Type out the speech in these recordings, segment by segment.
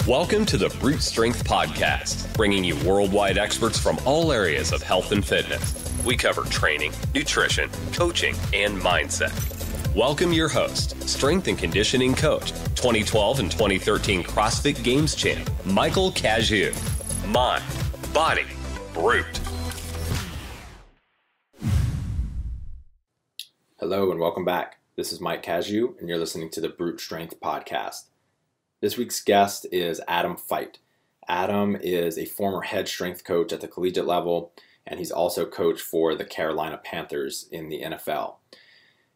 Welcome to the Brute Strength Podcast, bringing you worldwide experts from all areas of health and fitness. We cover training, nutrition, coaching, and mindset. Welcome your host, strength and conditioning coach, 2012 and 2013 CrossFit Games champ, Michael Cazayoux. Mind, body, brute. Hello and welcome back. This is Mike Cazayoux, and you're listening to the Brute Strength Podcast. This week's guest is Adam Feit. Adam is a former head strength coach at the collegiate level, and he's also coached for the Carolina Panthers in the NFL.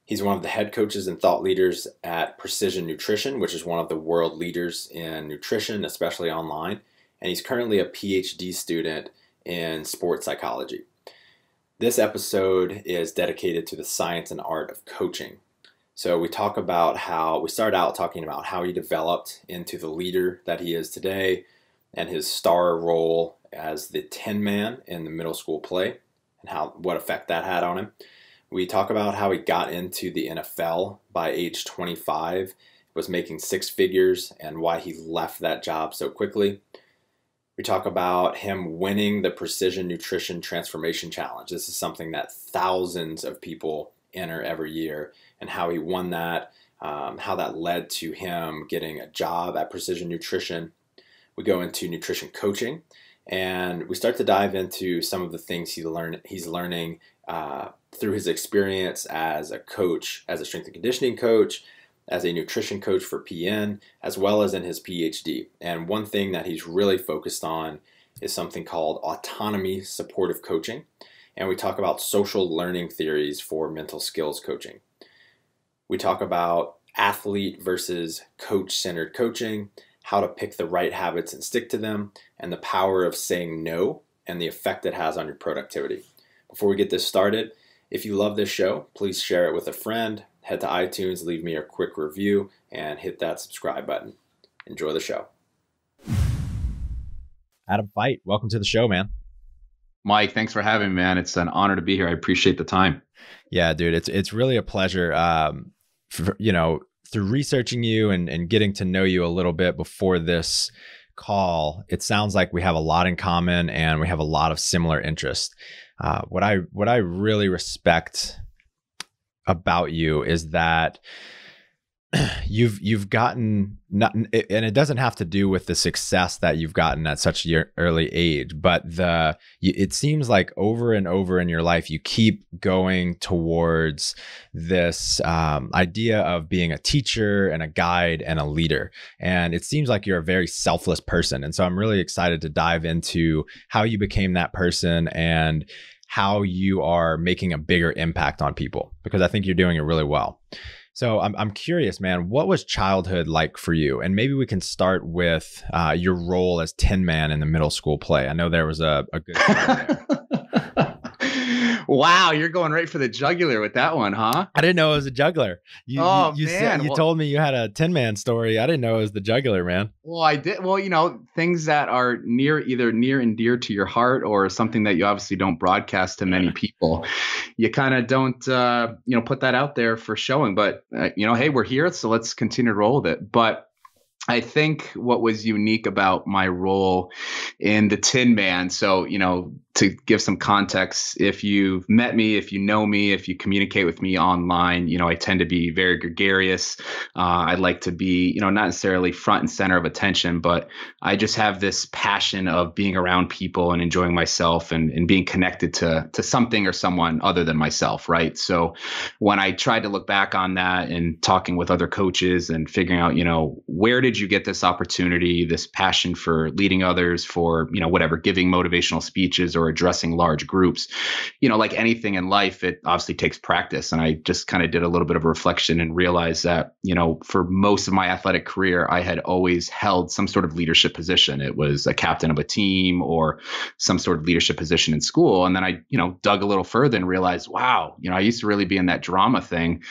He's one of the head coaches and thought leaders at Precision Nutrition, which is one of the world leaders in nutrition, especially online, and he's currently a PhD student in sports psychology. This episode is dedicated to the science and art of coaching. So we start out talking about how he developed into the leader that he is today and his star role as the Tin Man in the middle school play and what effect that had on him. We talk about how he got into the NFL by age 25, was making six figures, and why he left that job so quickly. We talk about him winning the Precision Nutrition Transformation Challenge. This is something that thousands of people enter every year, and how he won that, how that led to him getting a job at Precision Nutrition. We go into nutrition coaching, and we start to dive into some of the things he's learning through his experience as a coach, as a strength and conditioning coach, as a nutrition coach for PN, as well as in his PhD. And one thing that he's really focused on is something called autonomy supportive coaching. And we talk about social learning theories for mental skills coaching. We talk about athlete versus coach-centered coaching, how to pick the right habits and stick to them, and the power of saying no and the effect it has on your productivity. Before we get this started, if you love this show, please share it with a friend. Head to iTunes, leave me a quick review, and hit that subscribe button. Enjoy the show. Adam Feit, welcome to the show, man. Mike, thanks for having me, man. It's an honor to be here. I appreciate the time. Yeah, dude, it's really a pleasure. Through researching you and getting to know you a little bit before this call, it sounds like we have a lot in common and we have a lot of similar interests. What I really respect about you is that you've gotten and it doesn't have to do with the success that you've gotten at such an early age, but it seems like over and over in your life you keep going towards this idea of being a teacher and a guide and a leader, and it seems like you're a very selfless person. And so I'm really excited to dive into how you became that person and how you are making a bigger impact on people, because I think you're doing it really well. So I'm curious, man, what was childhood like for you? And maybe we can start with your role as Tin Man in the middle school play. I know there was a good story there. Wow, you're going right for the jugular with that one, huh? I didn't know it was a juggler. You told me you had a Tin Man story. I didn't know it was the jugular, man. Well, I did. Well, things that are either near and dear to your heart or something that you obviously don't broadcast to many people, you kind of don't, put that out there for showing. But, hey, we're here, so let's continue to roll with it. But I think what was unique about my role in the Tin Man, so, to give some context, if you've met me, if you know me, if you communicate with me online, I tend to be very gregarious. I like to be, not necessarily front and center of attention, but I just have this passion of being around people and enjoying myself and being connected to something or someone other than myself, right? So when I tried to look back on that and talking with other coaches and figuring out, where did you get this opportunity, this passion for leading others, for, giving motivational speeches or addressing large groups, like anything in life, it obviously takes practice. And I just kind of did a little bit of a reflection and realized that, for most of my athletic career, I had always held some sort of leadership position. It was a captain of a team or some sort of leadership position in school. And then I, dug a little further and realized, wow, I used to really be in that drama thing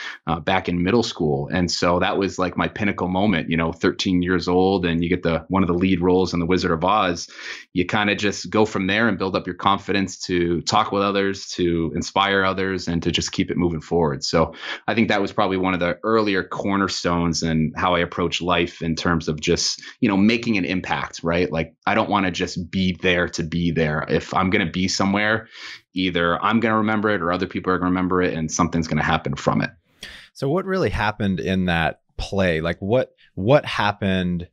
back in middle school. And so that was like my pinnacle moment, 13 13 years old and you get one of the lead roles in The Wizard of Oz, you kind of just go from there and build up your confidence to talk with others, to inspire others, and to just keep it moving forward. So I think that was probably one of the earlier cornerstones in how I approach life in terms of just, making an impact, right? Like, I don't want to just be there to be there. If I'm going to be somewhere, either I'm going to remember it or other people are going to remember it and something's going to happen from it. So what really happened in that play? Like what happened?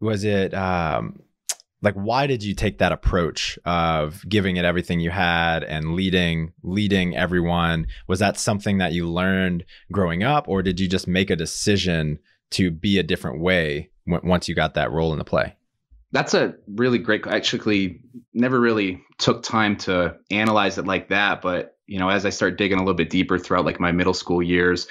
Was it like, why did you take that approach of giving it everything you had and leading everyone? Was that something that you learned growing up, or did you just make a decision to be a different way once you got that role in the play? That's a really great, actually never really took time to analyze it like that. But, as I start digging a little bit deeper throughout like my middle school years,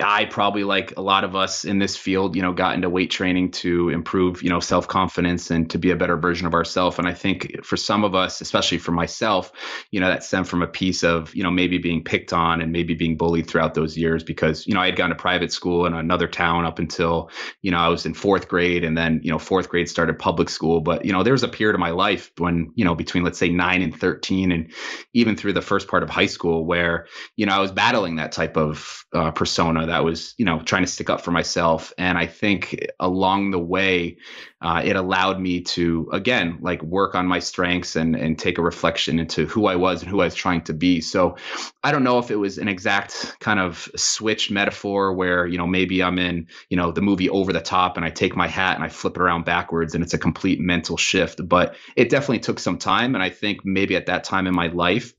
I probably, like a lot of us in this field, got into weight training to improve, self-confidence and to be a better version of ourselves. And I think for some of us, especially for myself, that stemmed from a piece of, maybe being picked on and maybe being bullied throughout those years because, I had gone to private school in another town up until, I was in fourth grade, and then, fourth grade started public school. But, there was a period of my life when, between, let's say 9 and 13, and even through the first part of high school where, I was battling that type of persona that was, trying to stick up for myself. And I think along the way, it allowed me to, again, like work on my strengths and take a reflection into who I was and who I was trying to be. So I don't know if it was an exact kind of switch metaphor where, maybe I'm in, the movie Over the Top and I take my hat and I flip it around backwards and it's a complete mental shift, but it definitely took some time. And I think maybe at that time in my life,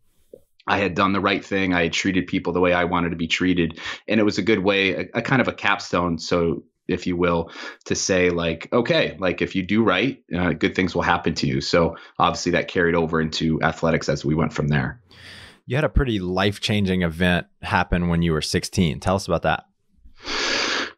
I had done the right thing. I had treated people the way I wanted to be treated. And it was a good way, a kind of a capstone. So if you will, to say like, okay, like if you do right, good things will happen to you. So obviously that carried over into athletics as we went from there. You had a pretty life-changing event happen when you were 16. Tell us about that.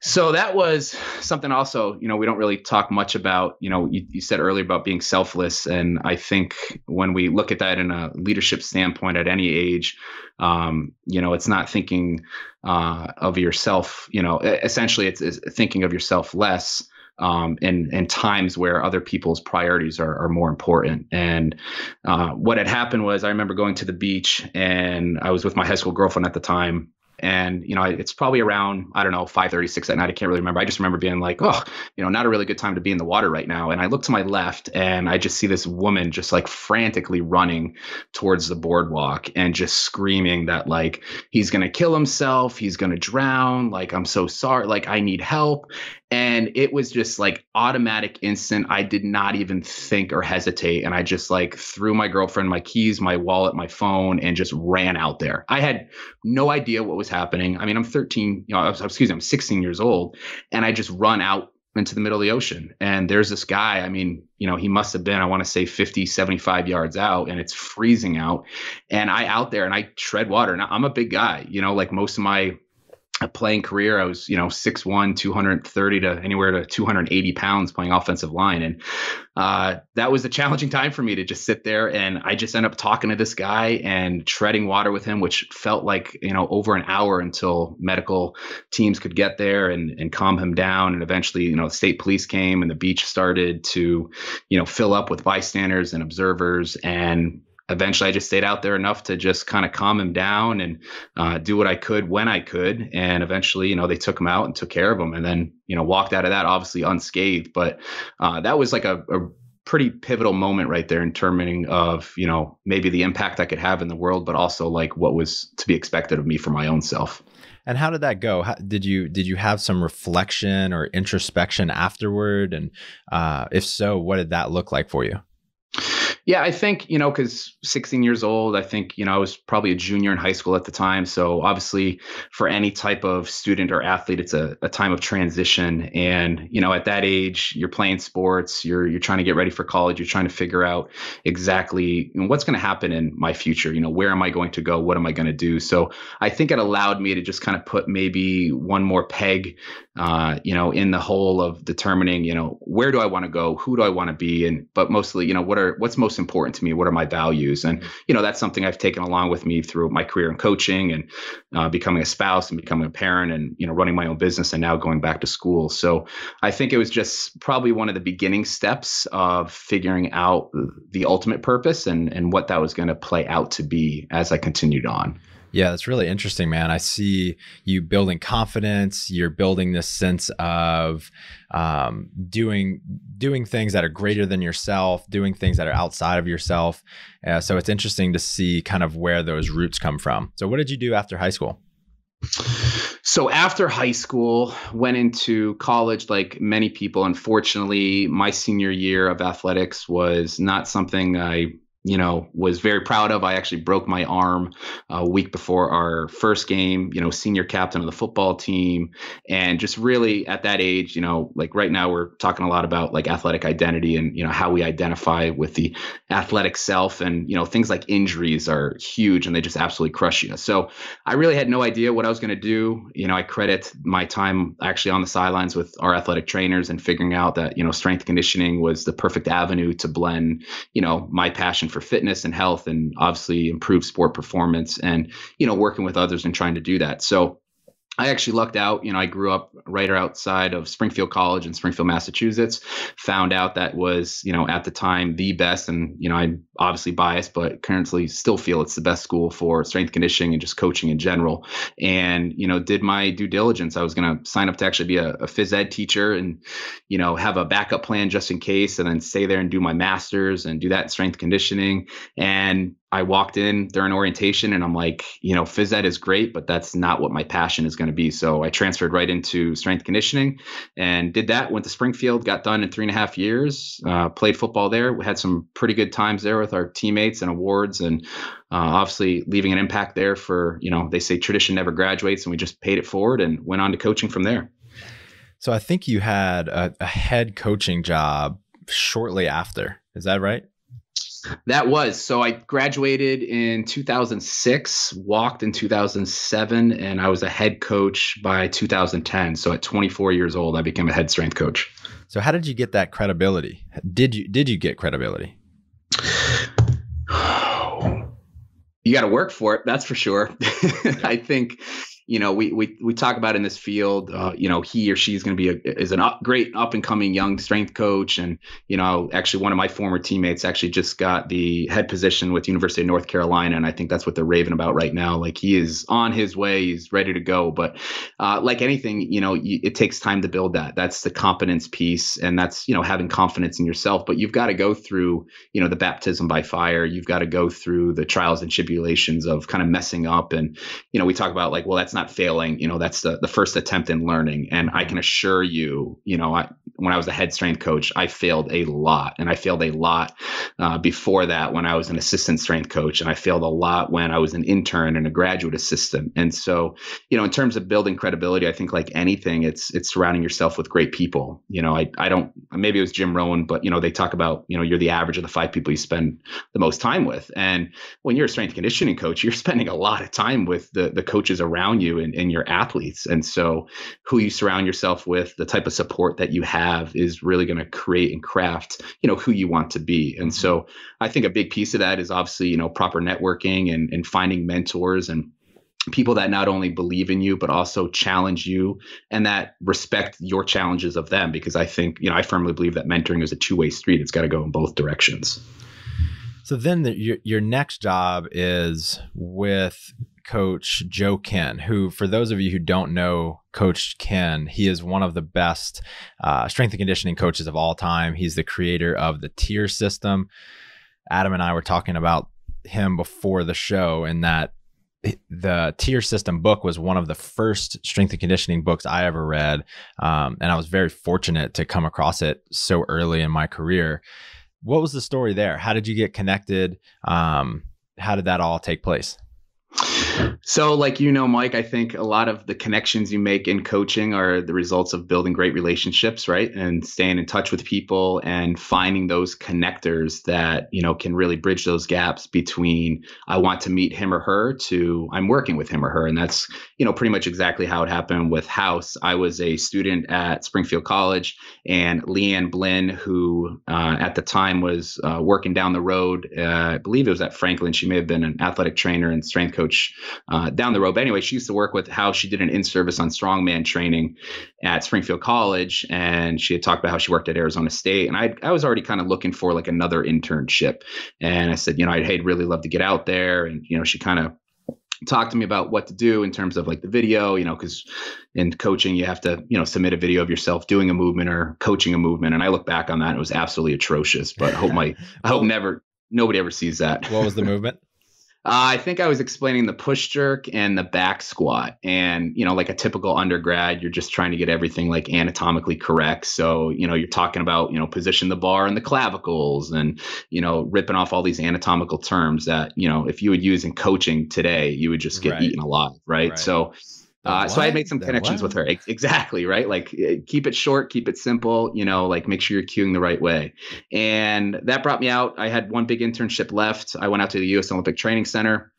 So that was something also, we don't really talk much about, you said earlier about being selfless. And I think when we look at that in a leadership standpoint at any age, it's not thinking of yourself, essentially it's thinking of yourself less in times where other people's priorities are more important. And what had happened was I remember going to the beach and I was with my high school girlfriend at the time. And, it's probably around, 5:36 at night. I can't really remember. I just remember being like, oh, not a really good time to be in the water right now. And I look to my left and I just see this woman just like frantically running towards the boardwalk and just screaming that like, he's going to kill himself. He's going to drown. Like, I'm so sorry. Like, I need help. And it was just like automatic, instant. I did not even think or hesitate. And I just like threw my girlfriend, my keys, my wallet, my phone, and just ran out there. I had no idea what was happening. I mean, I'm 16 years old, and I just run out into the middle of the ocean. And there's this guy, he must have been, I want to say 50, 75 yards out, and it's freezing out. And I out there and I tread water. Now I'm a big guy, like most of my playing career, I was, 6'1", 230 to anywhere to 280 pounds playing offensive line. And that was a challenging time for me to just sit there. And I just ended up talking to this guy and treading water with him, which felt like, over an hour until medical teams could get there and calm him down. And eventually, the state police came and the beach started to, fill up with bystanders and observers. And eventually I just stayed out there enough to just kind of calm him down and do what I could when I could. And eventually, they took him out and took care of him, and then, walked out of that obviously unscathed. But that was like a pretty pivotal moment right there in terms of, maybe the impact I could have in the world, but also like what was to be expected of me for my own self. And how did that go? Did you have some reflection or introspection afterward? And if so, what did that look like for you? Yeah, I think, because 16 years old, I think, I was probably a junior in high school at the time. So obviously for any type of student or athlete, it's a time of transition. And, at that age, you're playing sports, you're trying to get ready for college, you're trying to figure out exactly what's going to happen in my future. Where am I going to go? What am I going to do? So I think it allowed me to just kind of put maybe one more peg, in the hole of determining, where do I want to go? Who do I want to be? But mostly, what's most most important to me? What are my values? And, that's something I've taken along with me through my career in coaching and becoming a spouse and becoming a parent and, running my own business and now going back to school. So I think it was just probably one of the beginning steps of figuring out the ultimate purpose and what that was going to play out to be as I continued on. Yeah, that's really interesting, man. I see you building confidence. You're building this sense of doing things that are greater than yourself, doing things that are outside of yourself. So it's interesting to see kind of where those roots come from. So what did you do after high school? So after high school, went into college like many people. Unfortunately, my senior year of athletics was not something I was very proud of. I actually broke my arm a week before our first game, senior captain of the football team. And just really at that age, like right now we're talking a lot about like athletic identity and, how we identify with the athletic self. And, things like injuries are huge and they just absolutely crush you. So I really had no idea what I was going to do. I credit my time actually on the sidelines with our athletic trainers and figuring out that, strength conditioning was the perfect avenue to blend, my passion for fitness and health and obviously improve sport performance and, working with others and trying to do that. So I actually lucked out. I grew up right outside of Springfield College in Springfield, Massachusetts, found out that was, at the time the best. And, I'm obviously biased, but currently still feel it's the best school for strength conditioning and just coaching in general. And, did my due diligence. I was going to sign up to actually be a phys ed teacher and, have a backup plan just in case, and then stay there and do my master's and do that in strength conditioning. And I walked in during orientation and I'm like, phys ed is great, but that's not what my passion is going to be. So I transferred right into strength conditioning and did that, went to Springfield, got done in 3.5 years, played football there. We had some pretty good times there with our teammates and awards and obviously leaving an impact there for, they say tradition never graduates, and we just paid it forward and went on to coaching from there. So I think you had a head coaching job shortly after. Is that right? That was. So I graduated in 2006, walked in 2007, and I was a head coach by 2010. So at 24 years old, I became a head strength coach. So how did you get that credibility? Did you get credibility? You got to work for it. That's for sure. I think, we talk about in this field, he or she is going to be is a great up and coming young strength coach. And, actually one of my former teammates actually just got the head position with University of North Carolina. And I think that's what they're raving about right now. Like he is on his way, he's ready to go. But like anything, it takes time to build that. That's the competence piece. And that's, having confidence in yourself. But you've got to go through, the baptism by fire. You've got to go through the trials and tribulations of kind of messing up. And, we talk about like, well, that's not failing, that's the first attempt in learning. And I can assure you, when I was a head strength coach, I failed a lot. And I failed a lot before that when I was an assistant strength coach. And I failed a lot when I was an intern and a graduate assistant. And so, in terms of building credibility, I think like anything, it's surrounding yourself with great people. I don't, maybe it was Jim Rohn, but, they talk about, you're the average of the 5 people you spend the most time with. And when you're a strength conditioning coach, you're spending a lot of time with the coaches around you and your athletes. And so who you surround yourself with, the type of support that you have is really going to create and craft, who you want to be. And so I think a big piece of that is obviously, proper networking and finding mentors and people that not only believe in you, but also challenge you and that respect your challenges of them. Because I think, I firmly believe that mentoring is a two-way street. It's got to go in both directions. So then your next job is with Coach Joe Kenn, who, for those of you who don't know Coach Kenn, he is one of the best strength and conditioning coaches of all time. He's the creator of the tier system. Adam and I were talking about him before the show, and that the tier system book was one of the first strength and conditioning books I ever read. And I was very fortunate to come across it so early in my career. What was the story there? How did you get connected? How did that all take place? So like, Mike, I think a lot of the connections you make in coaching are the results of building great relationships, right? And staying in touch with people and finding those connectors that, can really bridge those gaps between I want to meet him or her to I'm working with him or her. And that's, pretty much exactly how it happened with House. I was a student at Springfield College, and Leanne Blinn, who at the time was working down the road, I believe it was at Franklin. She may have been an athletic trainer and strength coach down the road. But anyway, she used to work with House. She did an in-service on strongman training at Springfield College. And she had talked about how she worked at Arizona State. And I was already kind of looking for like another internship. And I said, I'd really love to get out there. And, she kind of talked to me about what to do in terms of like the video, because in coaching, you have to, submit a video of yourself doing a movement or coaching a movement. And I look back on that, and it was absolutely atrocious, but I hope nobody ever sees that. What was the movement? I think I was explaining the push jerk and the back squat, and, like a typical undergrad, you're just trying to get everything like anatomically correct. So, you're talking about, position the bar and the clavicles and, ripping off all these anatomical terms that, if you would use in coaching today, you would just get eaten alive. Right. So I made some connections with her. Exactly. Right. Like keep it short, keep it simple, like make sure you're cueing the right way. And that brought me out. I had one big internship left. I went out to the U.S. Olympic Training Center,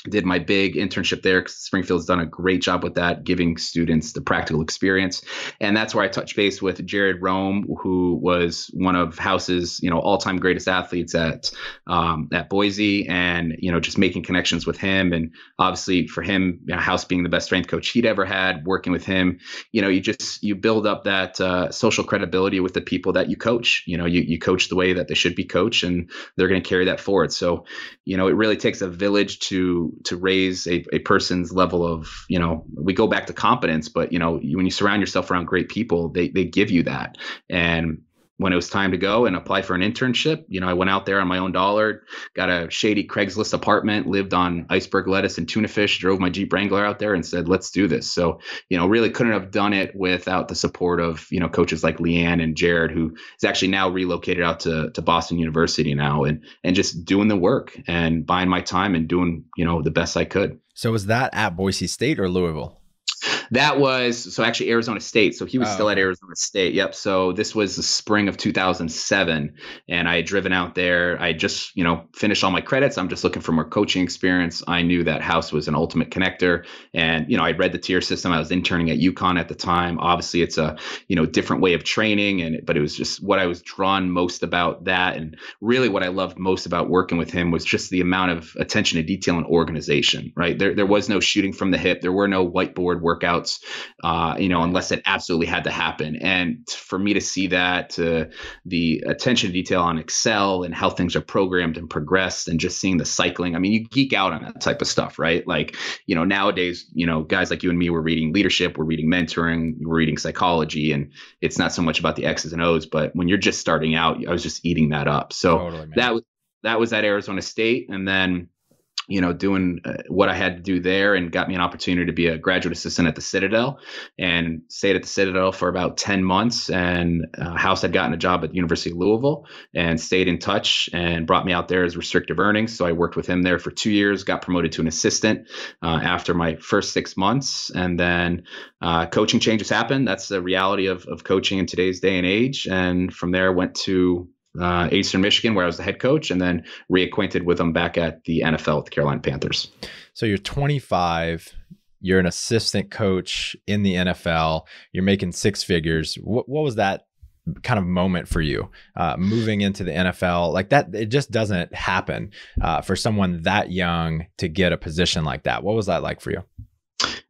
did my big internship there because Springfield's done a great job with that, giving students the practical experience. And that's where I touched base with Jared Rome, who was one of House's, all-time greatest athletes at Boise, and, just making connections with him. And obviously for him, House being the best strength coach he'd ever had, working with him, you build up that social credibility with the people that you coach. You coach the way that they should be coached, and they're going to carry that forward. So, it really takes a village to raise a person's level of, we go back to competence, but, when you surround yourself around great people, they give you that. And when it was time to go and apply for an internship, I went out there on my own dollar, got a shady Craigslist apartment, lived on iceberg lettuce and tuna fish, drove my Jeep Wrangler out there and said, let's do this. So, really couldn't have done it without the support of, coaches like Leanne and Jared, who is actually now relocated out to Boston University now, and just doing the work and buying my time and doing, the best I could. So was that at Boise State or Louisville? That was actually Arizona State. So he was still at Arizona State. Yep. So this was the spring of 2007, and I had driven out there. I just, finished all my credits. I'm just looking for more coaching experience. I knew that House was an ultimate connector, and, I read the tier system. I was interning at UConn at the time. Obviously it's a, different way of training, but it was just what I was drawn most about that. And really what I loved most about working with him was just the amount of attention to detail and organization, right? There was no shooting from the hip. There were no whiteboard workouts, unless it absolutely had to happen. And for me to see that, the attention to detail on Excel and how things are programmed and progressed, and just seeing the cycling. I mean, you geek out on that type of stuff, right? Like, nowadays, guys like you and me, we're reading leadership, we're reading mentoring, we're reading psychology, and it's not so much about the X's and O's, but when you're just starting out, I was just eating that up. So totally, that was at Arizona State. And then, doing what I had to do there, and got me an opportunity to be a graduate assistant at the Citadel, and stayed at the Citadel for about 10 months. And House had gotten a job at the University of Louisville and stayed in touch and brought me out there as restrictive earnings. So I worked with him there for 2 years, got promoted to an assistant after my first 6 months. And then coaching changes happened. That's the reality of coaching in today's day and age. And from there, went to Eastern Michigan, where I was the head coach, and then reacquainted with them back at the NFL with the Carolina Panthers. So you're 25, you're an assistant coach in the NFL, you're making six figures. What was that kind of moment for you, moving into the NFL like that? It just doesn't happen for someone that young to get a position like that. What was that like for you?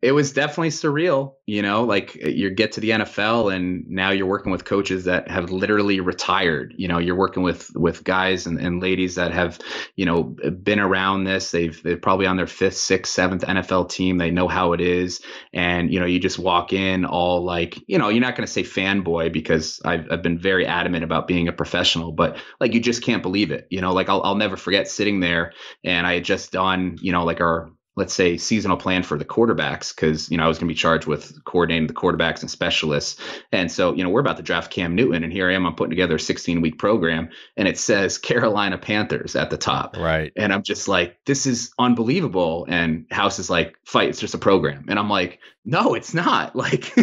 It was definitely surreal, like you get to the NFL and now you're working with coaches that have literally retired. You're working with guys and ladies that have, been around this. They're probably on their 5th, 6th, 7th NFL team. They know how it is. And, you just walk in all like, you're not going to say fanboy, because I've been very adamant about being a professional, but like, you just can't believe it. Like I'll never forget sitting there, and I had just done, like our let's say, seasonal plan for the quarterbacks, because, I was going to be charged with coordinating the quarterbacks and specialists. And so, we're about to draft Cam Newton, and here I am, I'm putting together a 16-week program, and it says Carolina Panthers at the top. Right. And I'm just like, this is unbelievable. And House is like, Feit, it's just a program. And I'm like, no, it's not. Like,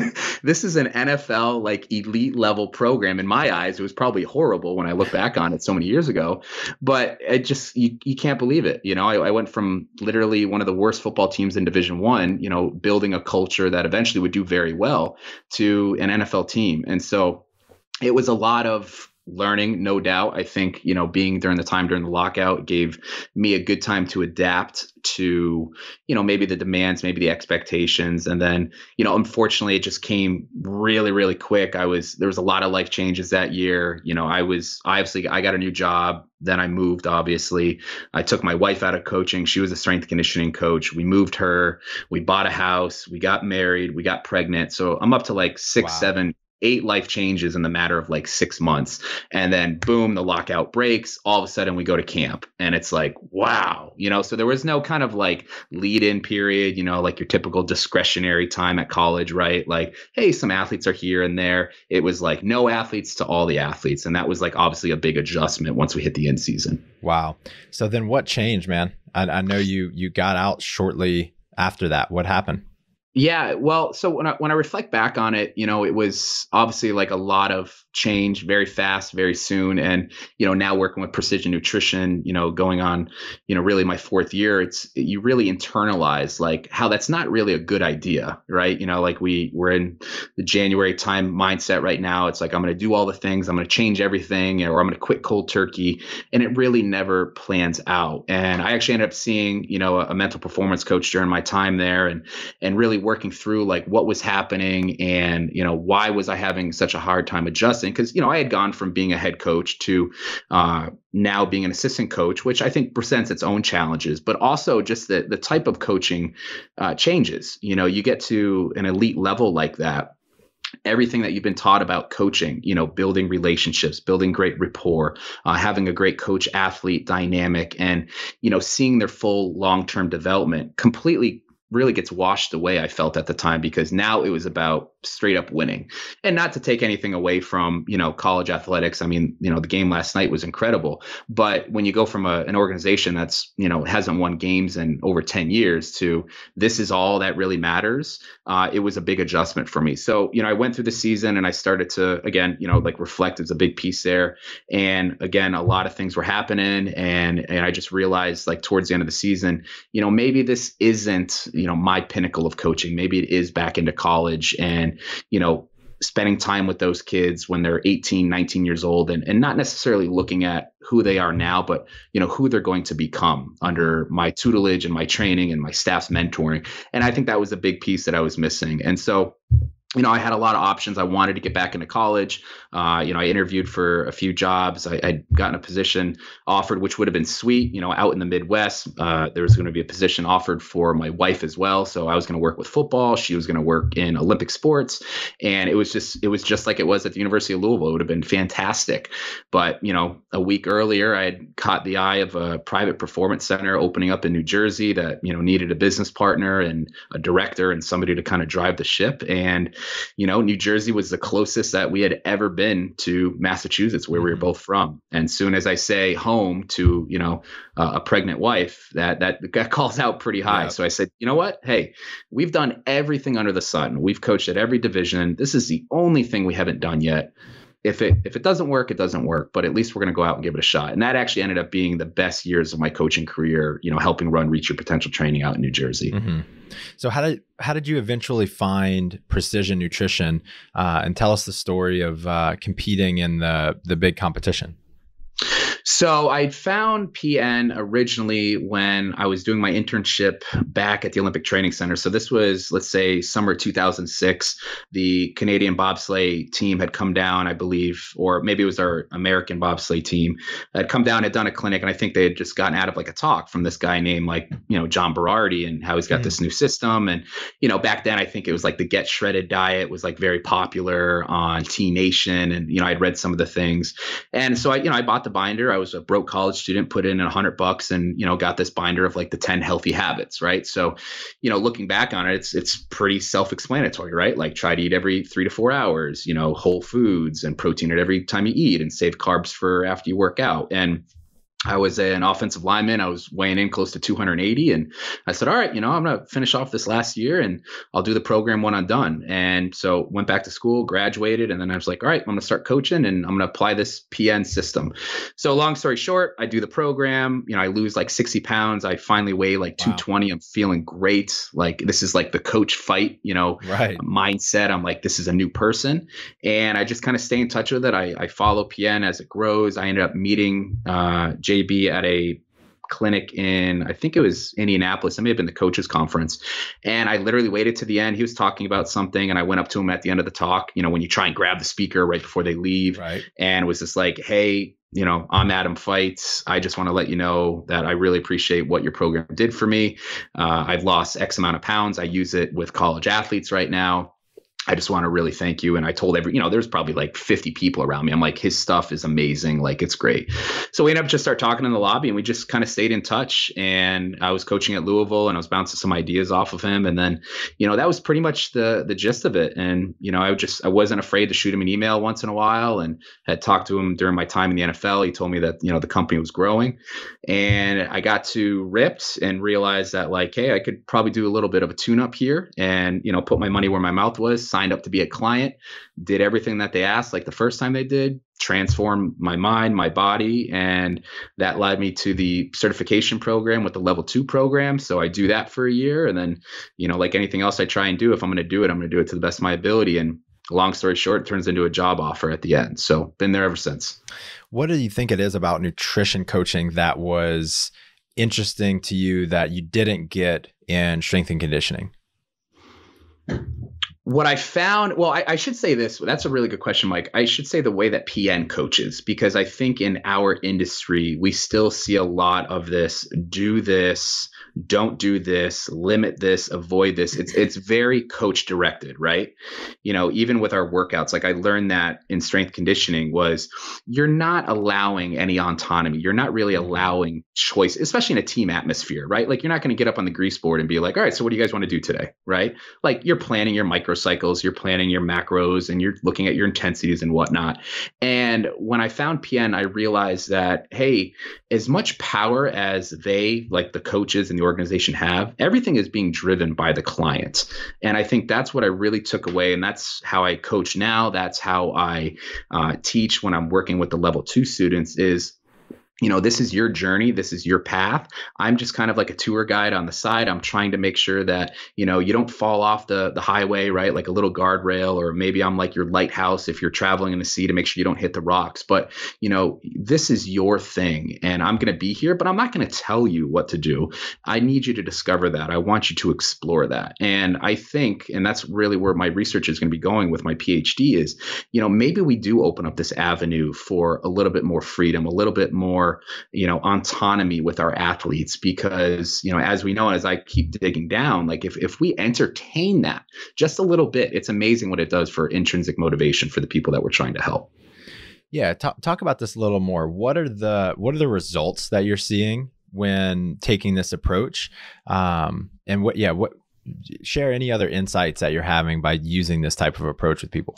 this is an NFL, like, elite level program. In my eyes, it was probably horrible when I look back on it so many years ago, but it just, you can't believe it. I went from literally one of the worst football teams in Division I, building a culture that eventually would do very well, to an NFL team. And so it was a lot of learning, no doubt. I think, being during the lockout gave me a good time to adapt to, maybe the demands, maybe the expectations. And then, unfortunately, it just came really, really quick. There was a lot of life changes that year. I got a new job. Then I moved, obviously. I took my wife out of coaching. She was a strength conditioning coach. We moved her. We bought a house. We got married. We got pregnant. So I'm up to like 6, 7, 8 life changes in the matter of like 6 months. And then boom, the lockout breaks. All of a sudden we go to camp, and it's like, wow, so there was no kind of like lead in period, like your typical discretionary time at college, right? Like, hey, some athletes are here and there. It was like no athletes to all the athletes. And that was like obviously a big adjustment once we hit the end season. Wow. So then what changed, man? I know you got out shortly after that. What happened? Yeah, well, so when I reflect back on it, it was obviously like a lot of change very fast, very soon. And, now working with precision nutrition, going on, really my 4th year, you really internalize like how that's not really a good idea, right? Like we're in the January time mindset right now. It's like, I'm going to do all the things, I'm going to change everything, or I'm going to quit cold turkey. And it really never plans out. And I actually ended up seeing, a mental performance coach during my time there, and really working through like what was happening and, why was I having such a hard time adjusting? Because, I had gone from being a head coach to now being an assistant coach, which I think presents its own challenges, but also just the type of coaching changes. You get to an elite level like that. Everything that you've been taught about coaching, building relationships, building great rapport, having a great coach athlete dynamic, and, seeing their full long-term development completely really gets washed away, I felt at the time, because now it was about straight up winning. And not to take anything away from, college athletics. I mean, the game last night was incredible. But when you go from an organization that's, hasn't won games in over 10 years to this is all that really matters, it was a big adjustment for me. So, I went through the season and I started to, again, like reflect is a big piece there. And again, a lot of things were happening. And I just realized like towards the end of the season, maybe this isn't, my pinnacle of coaching. Maybe it is back into college and, spending time with those kids when they're 18, 19 years old, and not necessarily looking at who they are now, but, who they're going to become under my tutelage and my training and my staff's mentoring. And I think that was a big piece that I was missing. And so, I had a lot of options. I wanted to get back into college. I interviewed for a few jobs. I'd gotten a position offered, which would have been sweet, out in the Midwest. There was going to be a position offered for my wife as well. So I was going to work with football. She was going to work in Olympic sports. And it was just like it was at the University of Louisville. It would have been fantastic. But, a week earlier, I had caught the eye of a private performance center opening up in New Jersey that, needed a business partner and a director and somebody to kind of drive the ship. And New Jersey was the closest that we had ever been to Massachusetts, where we were both from. And soon as I say home to, a pregnant wife, that calls out pretty high. Yeah. So I said, you know what? Hey, we've done everything under the sun. We've coached at every division. This is the only thing we haven't done yet. If it doesn't work, it doesn't work, but at least we're going to go out and give it a shot. And that actually ended up being the best years of my coaching career, helping run Reach Your Potential training out in New Jersey. Mm-hmm. So how did you eventually find precision nutrition, and tell us the story of competing in the big competition? So I found PN originally when I was doing my internship back at the Olympic Training Center. So this was, let's say, summer 2006. The Canadian bobsleigh team had come down, I believe, or maybe it was our American bobsleigh team had come down, had done a clinic, and I think they had just gotten out of like a talk from this guy named John Berardi, and how he's got this new system. And, back then I think it was like the Get Shredded diet was like very popular on T Nation. And, I'd read some of the things. And so I bought the binder. binder. I was a broke college student, put in $100 and, got this binder of like the 10 healthy habits. Right. So, looking back on it, it's pretty self-explanatory, right? Like try to eat every 3 to 4 hours, whole foods and protein at every time you eat, and save carbs for after you work out. And I was an offensive lineman. I was weighing in close to 280. And I said, all right, I'm going to finish off this last year and I'll do the program when I'm done. And so went back to school, graduated. And then I was like, all right, I'm going to start coaching and I'm going to apply this PN system. So long story short, I do the program, I lose like 60 pounds. I finally weigh like 220. I'm feeling great. Like this is like the coach Feit, right. mindset. I'm like, this is a new person. And I just kind of stay in touch with it. I follow PN as it grows. I ended up meeting, JB at a clinic in, I think it was Indianapolis. It may have been the coaches conference. And I literally waited to the end. He was talking about something and I went up to him at the end of the talk, when you try and grab the speaker right before they leave, right. And was just like, hey, I'm Adam Feit. I just want to let you know that I really appreciate what your program did for me. I've lost X amount of pounds. I use it with college athletes right now. I just want to really thank you. And I told there's probably like 50 people around me. I'm like, his stuff is amazing. Like, it's great. So we ended up just start talking in the lobby and we just kind of stayed in touch. And I was coaching at Louisville and I was bouncing some ideas off of him. And then, that was pretty much the gist of it. And, I wasn't afraid to shoot him an email once in a while and had talked to him during my time in the NFL. He told me that, the company was growing and I got to Ripped and realized that like, hey, I could probably do a little bit of a tune up here and, put my money where my mouth was. Signed up to be a client, did everything that they asked, like the first time they did, transformed my mind, my body. And that led me to the certification program with the level 2 program. So I do that for a year. And then, like anything else I try and do, if I'm going to do it, I'm going to do it to the best of my ability. And long story short, it turns into a job offer at the end. So been there ever since. What do you think it is about nutrition coaching that was interesting to you that you didn't get in strength and conditioning? What I found, well, I should say this. That's a really good question, Mike. I should say the way that PN coaches, because I think in our industry, we still see a lot of this, do this, don't do this, limit this, avoid this. It's very coach directed, right? Even with our workouts, like I learned that in strength conditioning was you're not allowing any autonomy. You're not really allowing choice, especially in a team atmosphere, right? Like you're not going to get up on the grease board and be like, all right, so what do you guys want to do today? Right? Like you're planning your microcycles, you're planning your macros, and you're looking at your intensities and whatnot. And when I found PN, I realized that, hey, as much power as they, like the coaches and the organization have, everything is being driven by the client. And I think that's what I really took away. And that's how I coach now. That's how I teach when I'm working with the level 2 students is, this is your journey. This is your path. I'm just kind of like a tour guide on the side. I'm trying to make sure that, you don't fall off the highway, right? Like a little guardrail, or maybe I'm like your lighthouse if you're traveling in the sea to make sure you don't hit the rocks. But, this is your thing and I'm going to be here, but I'm not going to tell you what to do. I need you to discover that. I want you to explore that. And I think, and that's really where my research is going to be going with my PhD is, maybe we do open up this avenue for a little bit more freedom, a little bit more autonomy with our athletes, because, as we know, as I keep digging down, like if we entertain that just a little bit, it's amazing what it does for intrinsic motivation for the people that we're trying to help. Yeah. Talk about this a little more. What are the results that you're seeing when taking this approach? And share any other insights that you're having by using this type of approach with people?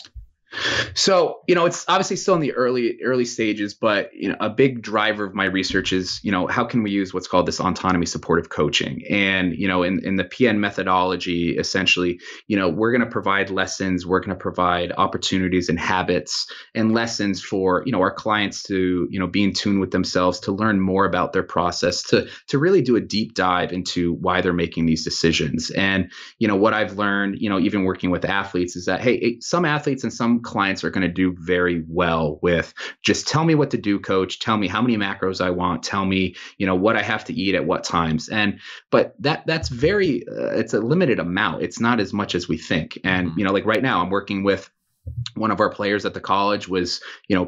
So, it's obviously still in the early stages, but, a big driver of my research is, how can we use what's called this autonomy supportive coaching? And, in the PN methodology, essentially, we're going to provide lessons, we're going to provide opportunities and habits and lessons for, our clients to, be in tune with themselves, to learn more about their process, to really do a deep dive into why they're making these decisions. And, what I've learned, even working with athletes is that, hey, some athletes and some clients are going to do very well with just tell me what to do, coach. Tell me how many macros I want. Tell me, what I have to eat at what times. But that's very, it's a limited amount. It's not as much as we think. And, like right now I'm working with one of our players at the college was,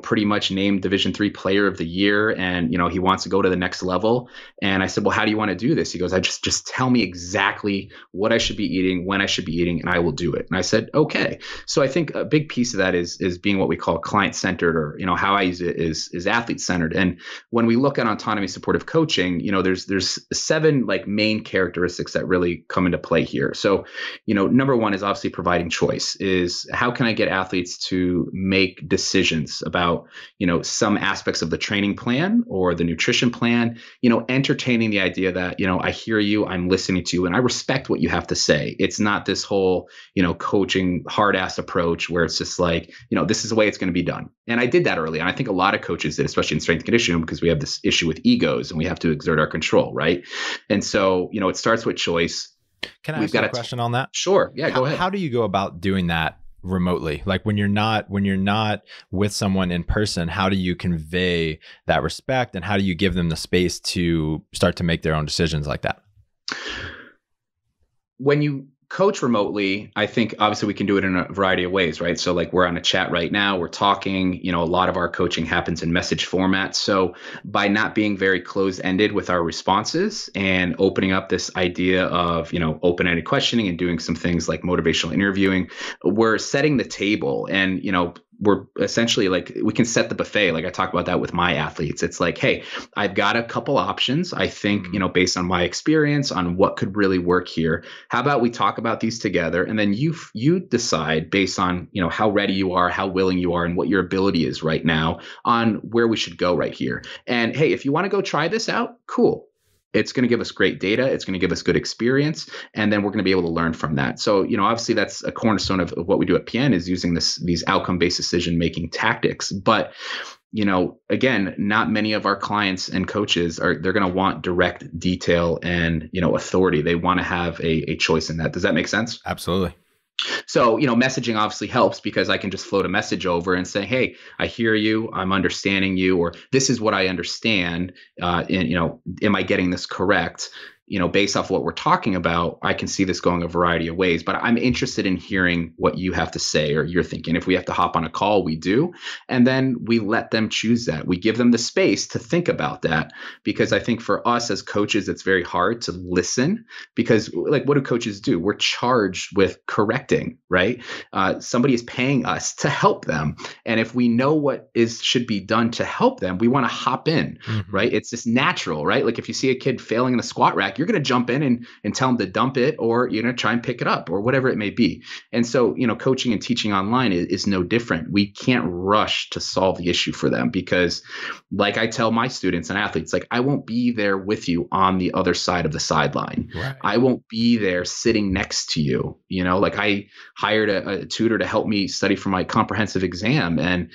pretty much named Division III Player of the Year, and he wants to go to the next level. And I said, well, how do you want to do this? He goes, I just tell me exactly what I should be eating, when I should be eating, and I will do it. And I said, okay. So I think a big piece of that is being what we call client-centered, or how I use it is athlete-centered. And when we look at autonomy supportive coaching, there's 7 like main characteristics that really come into play here. So, number one is obviously providing choice. Is how can I get athletes to make decisions about, some aspects of the training plan or the nutrition plan, entertaining the idea that, I hear you, I'm listening to you, and I respect what you have to say. It's not this whole, coaching hard ass approach where it's just like, this is the way it's going to be done. And I did that early. And I think a lot of coaches did, especially in strength and conditioning, because we have this issue with egos and we have to exert our control. Right. And so, it starts with choice. Can I ask you a question on that? Sure. Yeah, go ahead. How do you go about doing that remotely? Like when you're not with someone in person, how do you convey that respect, and how do you give them the space to start to make their own decisions like that? When you coach remotely, I think obviously we can do it in a variety of ways, right? So like we're on a chat right now, we're talking, a lot of our coaching happens in message format. So by not being very closed-ended with our responses and opening up this idea of, open-ended questioning and doing some things like motivational interviewing, we're setting the table, and, we're essentially like, we can set the buffet. Like I talk about that with my athletes. It's like, hey, I've got a couple options. I think, based on my experience on what could really work here, how about we talk about these together? And then you decide based on, how ready you are, how willing you are, and what your ability is right now on where we should go right here. And hey, if you want to go try this out, cool. It's going to give us great data. It's going to give us good experience. And then we're going to be able to learn from that. So, obviously that's a cornerstone of what we do at PN, is using these outcome-based decision-making tactics. But, again, not many of our clients and coaches they're going to want direct detail and, authority. They want to have a choice in that. Does that make sense? Absolutely. So, messaging obviously helps, because I can just float a message over and say, hey, I hear you, I'm understanding you, or this is what I understand. And, am I getting this correct? Based off what we're talking about, I can see this going a variety of ways, but I'm interested in hearing what you have to say or you're thinking. If we have to hop on a call, we do. And then we let them choose that. We give them the space to think about that, because I think for us as coaches, it's very hard to listen, because like, what do coaches do? We're charged with correcting, right? Somebody is paying us to help them. And if we know what should be done to help them, we want to hop in, right? It's just natural, right? Like if you see a kid failing in the squat rack, you're going to jump in and tell them to dump it, or, try and pick it up, or whatever it may be. And so, coaching and teaching online is no different. We can't rush to solve the issue for them, because like I tell my students and athletes, like I won't be there with you on the other side of the sideline. Right. I won't be there sitting next to you. Like I hired a tutor to help me study for my comprehensive exam. And,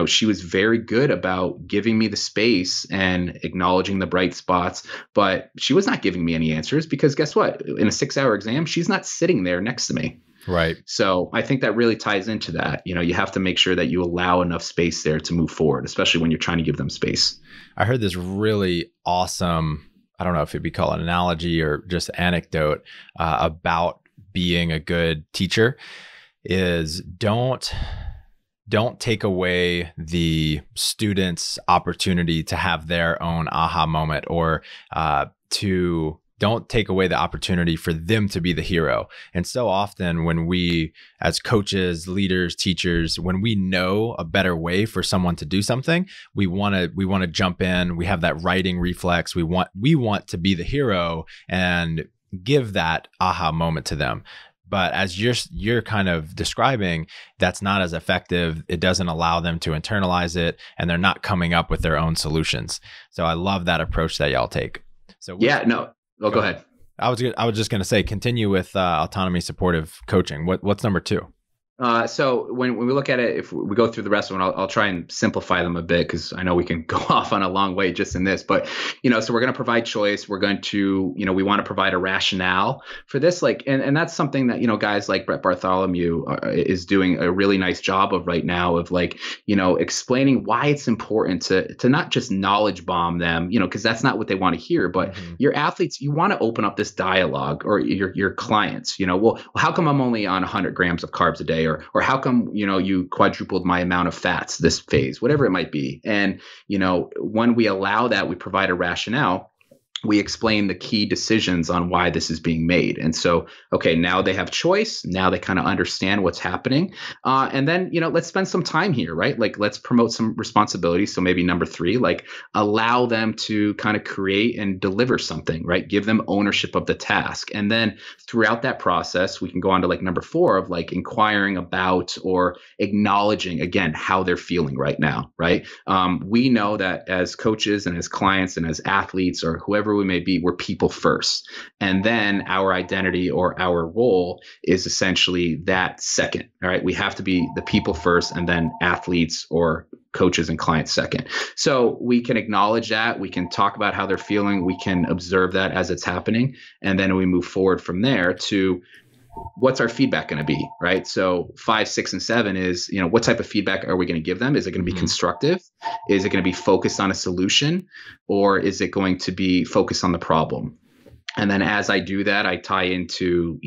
she was very good about giving me the space and acknowledging the bright spots, but she was not giving me any answers, because guess what? In a 6-hour exam, she's not sitting there next to me. Right. So I think that really ties into that. You have to make sure that you allow enough space there to move forward, especially when you're trying to give them space. I heard this really awesome, I don't know if it'd be called an analogy or just anecdote about being a good teacher, is don't take away the student's opportunity to have their own aha moment, or don't take away the opportunity for them to be the hero. And so often when we, as coaches, leaders, teachers, when we know a better way for someone to do something, we want to jump in. We have that writing reflex. We want to be the hero and give that aha moment to them. But as you're kind of describing, that's not as effective. It doesn't allow them to internalize it, and they're not coming up with their own solutions. So I love that approach that y'all take. So go ahead. I was just going to say, continue with autonomy supportive coaching. What's number 2? So when we look at it, if we go through the rest of them, I'll try and simplify them a bit, because I know we can go off on a long way just in this. But, so we're going to provide choice. We're going to, we want to provide a rationale for this. Like, and that's something that, guys like Brett Bartholomew is doing a really nice job of right now, of like, explaining why it's important to not just knowledge bomb them, because that's not what they want to hear. But your athletes, you want to open up this dialogue, or your clients, well, how come I'm only on 100 grams of carbs a day? or how come, you quadrupled my amount of fats this phase, whatever it might be. And, when we allow that, we provide a rationale. We explain the key decisions on why this is being made. And so, okay, now they have choice. Now they kind of understand what's happening. And then, let's spend some time here, right? Like, let's promote some responsibility. So maybe number 3, like allow them to kind of create and deliver something, right? Give them ownership of the task. And then throughout that process, we can go on to like number 4 of like inquiring about or acknowledging, again, how they're feeling right now, right? We know that as coaches and as clients and as athletes or whoever we may be, we're people first. And then our identity or our role is essentially that second. All right. We have to be the people first and then athletes or coaches and clients second. So we can acknowledge that. We can talk about how they're feeling. We can observe that as it's happening. And then we move forward from there to what's our feedback going to be, right? So 5, 6, and 7 is, what type of feedback are we going to give them? Is it going to be constructive? Is it going to be focused on a solution? Or is it going to be focused on the problem? And then as I do that, I tie into,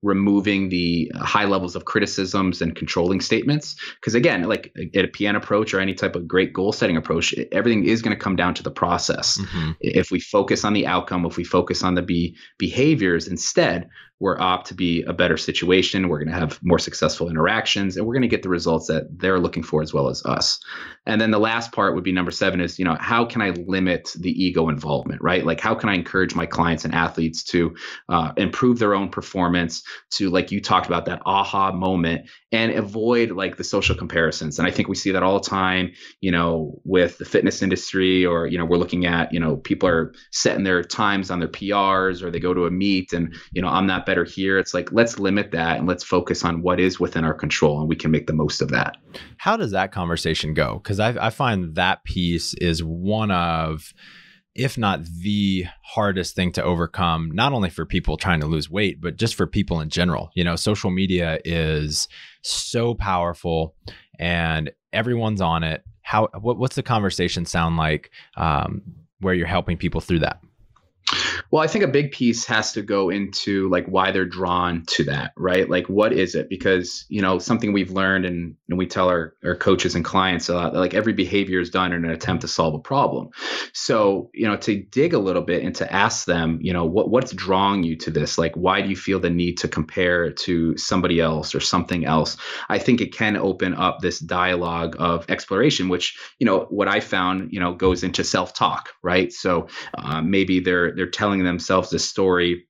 removing the high levels of criticisms and controlling statements. Because again, like at a PN approach or any type of great goal setting approach, everything is going to come down to the process. If we focus on the outcome, if we focus on the behaviors instead, we're apt to be a better situation. We're going to have more successful interactions, and we're going to get the results that they're looking for as well as us. And then the last part would be number 7 is, how can I limit the ego involvement, right? Like, how can I encourage my clients and athletes to improve their own performance, to, like you talked about, that aha moment, and avoid like the social comparisons. And I think we see that all the time, with the fitness industry, or, we're looking at, people are setting their times on their PRs, or they go to a meet and, I'm not better here. It's like, let's limit that and let's focus on what is within our control, and we can make the most of that. How does that conversation go? Because I find that piece is one of, if not the hardest thing to overcome, not only for people trying to lose weight, but just for people in general. Social media is so powerful and everyone's on it. What's the conversation sound like where you're helping people through that? Well, I think a big piece has to go into like why they're drawn to that, right? Like, what is it? Because, something we've learned and we tell our coaches and clients a lot, like every behavior is done in an attempt to solve a problem. So, to dig a little bit and to ask them, what's drawing you to this? Like, why do you feel the need to compare to somebody else or something else? I think it can open up this dialogue of exploration, which, what I found, goes into self-talk, right? So maybe they're telling themselves this story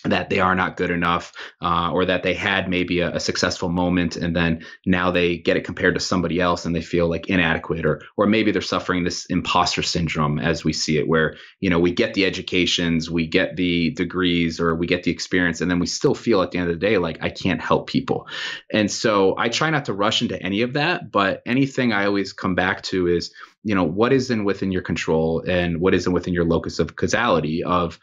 that they are not good enough, or that they had maybe a successful moment, and then now they get it compared to somebody else and they feel like inadequate, or maybe they're suffering this imposter syndrome as we see it, where, we get the educations, we get the degrees, or we get the experience, and then we still feel at the end of the day like I can't help people. And so I try not to rush into any of that, but anything I always come back to is, what isn't within your control and what isn't within your locus of causality of,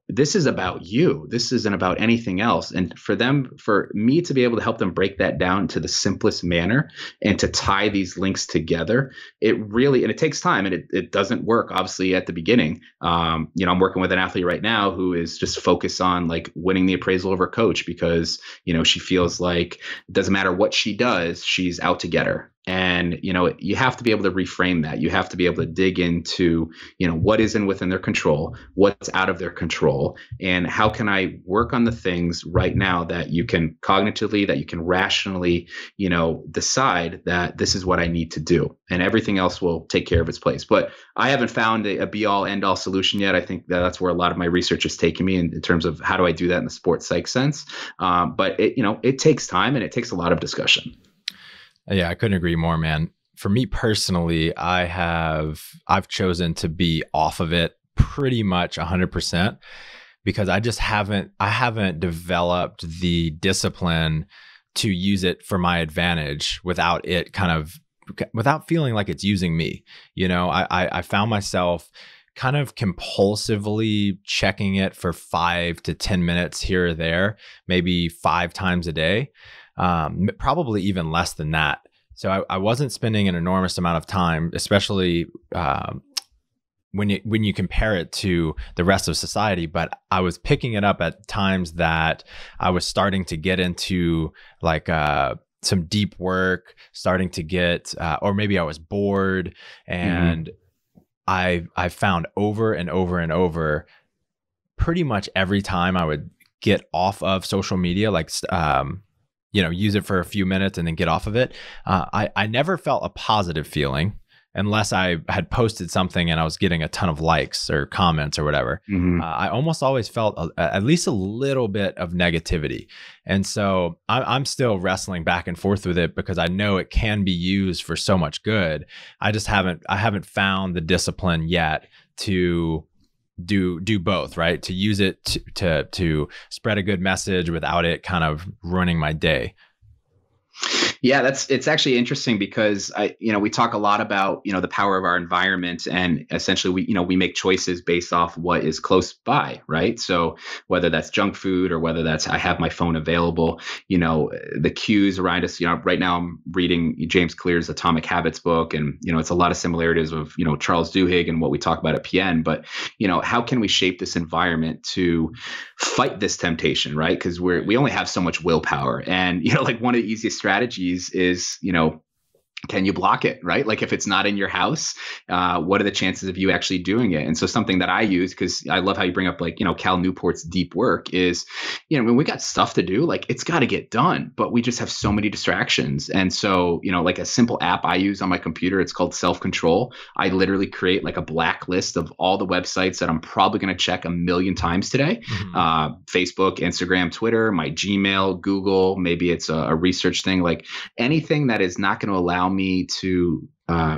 this is about you. This isn't about anything else. And for me to be able to help them break that down to the simplest manner and to tie these links together, it really, and it takes time, and it doesn't work obviously at the beginning. I'm working with an athlete right now who is just focused on like winning the appraisal of her coach because, she feels like it doesn't matter what she does, she's out to get her. And, you have to be able to reframe that. You have to be able to dig into, what isn't within their control, what's out of their control, and how can I work on the things right now that you can cognitively, that you can rationally, decide that this is what I need to do, and everything else will take care of its place. But I haven't found a be all end all solution yet. I think that's where a lot of my research has taken me in terms of how do I do that in the sports psych sense. But it takes time and it takes a lot of discussion. Yeah, I couldn't agree more, man. For me personally, I've chosen to be off of it pretty much 100% because I haven't developed the discipline to use it for my advantage without feeling like it's using me. I found myself kind of compulsively checking it for 5 to 10 minutes here or there, maybe 5 times a day. Probably even less than that. So I wasn't spending an enormous amount of time, especially when you compare it to the rest of society, but I was picking it up at times that I was starting to get into like some deep work, starting to get, or maybe I was bored, and I found over and over and over, pretty much every time I would get off of social media, like use it for a few minutes and then get off of it. I never felt a positive feeling unless I had posted something and I was getting a ton of likes or comments or whatever. I almost always felt at least a little bit of negativity. And so I'm still wrestling back and forth with it because I know it can be used for so much good. I haven't found the discipline yet to do both, right? To use it to spread a good message without it kind of ruining my day. Yeah, it's actually interesting because we talk a lot about, the power of our environment, and essentially we make choices based off what is close by, right? So whether that's junk food or whether that's I have my phone available, the cues around us, right now I'm reading James Clear's Atomic Habits book, and, it's a lot of similarities of, Charles Duhigg and what we talk about at PN, but, how can we shape this environment to fight this temptation, right? Because we only have so much willpower, and, like one of the easiest strategies is, can you block it, right? Like if it's not in your house, what are the chances of you actually doing it? And so something that I use, because I love how you bring up like, Cal Newport's deep work is, when we got stuff to do, like it's got to get done, but we just have so many distractions. And so, like a simple app I use on my computer, it's called Self-Control. I literally create like a blacklist of all the websites that I'm probably going to check 1,000,000 times today. Facebook, Instagram, Twitter, my Gmail, Google, maybe it's a research thing, like anything that is not going to allow me to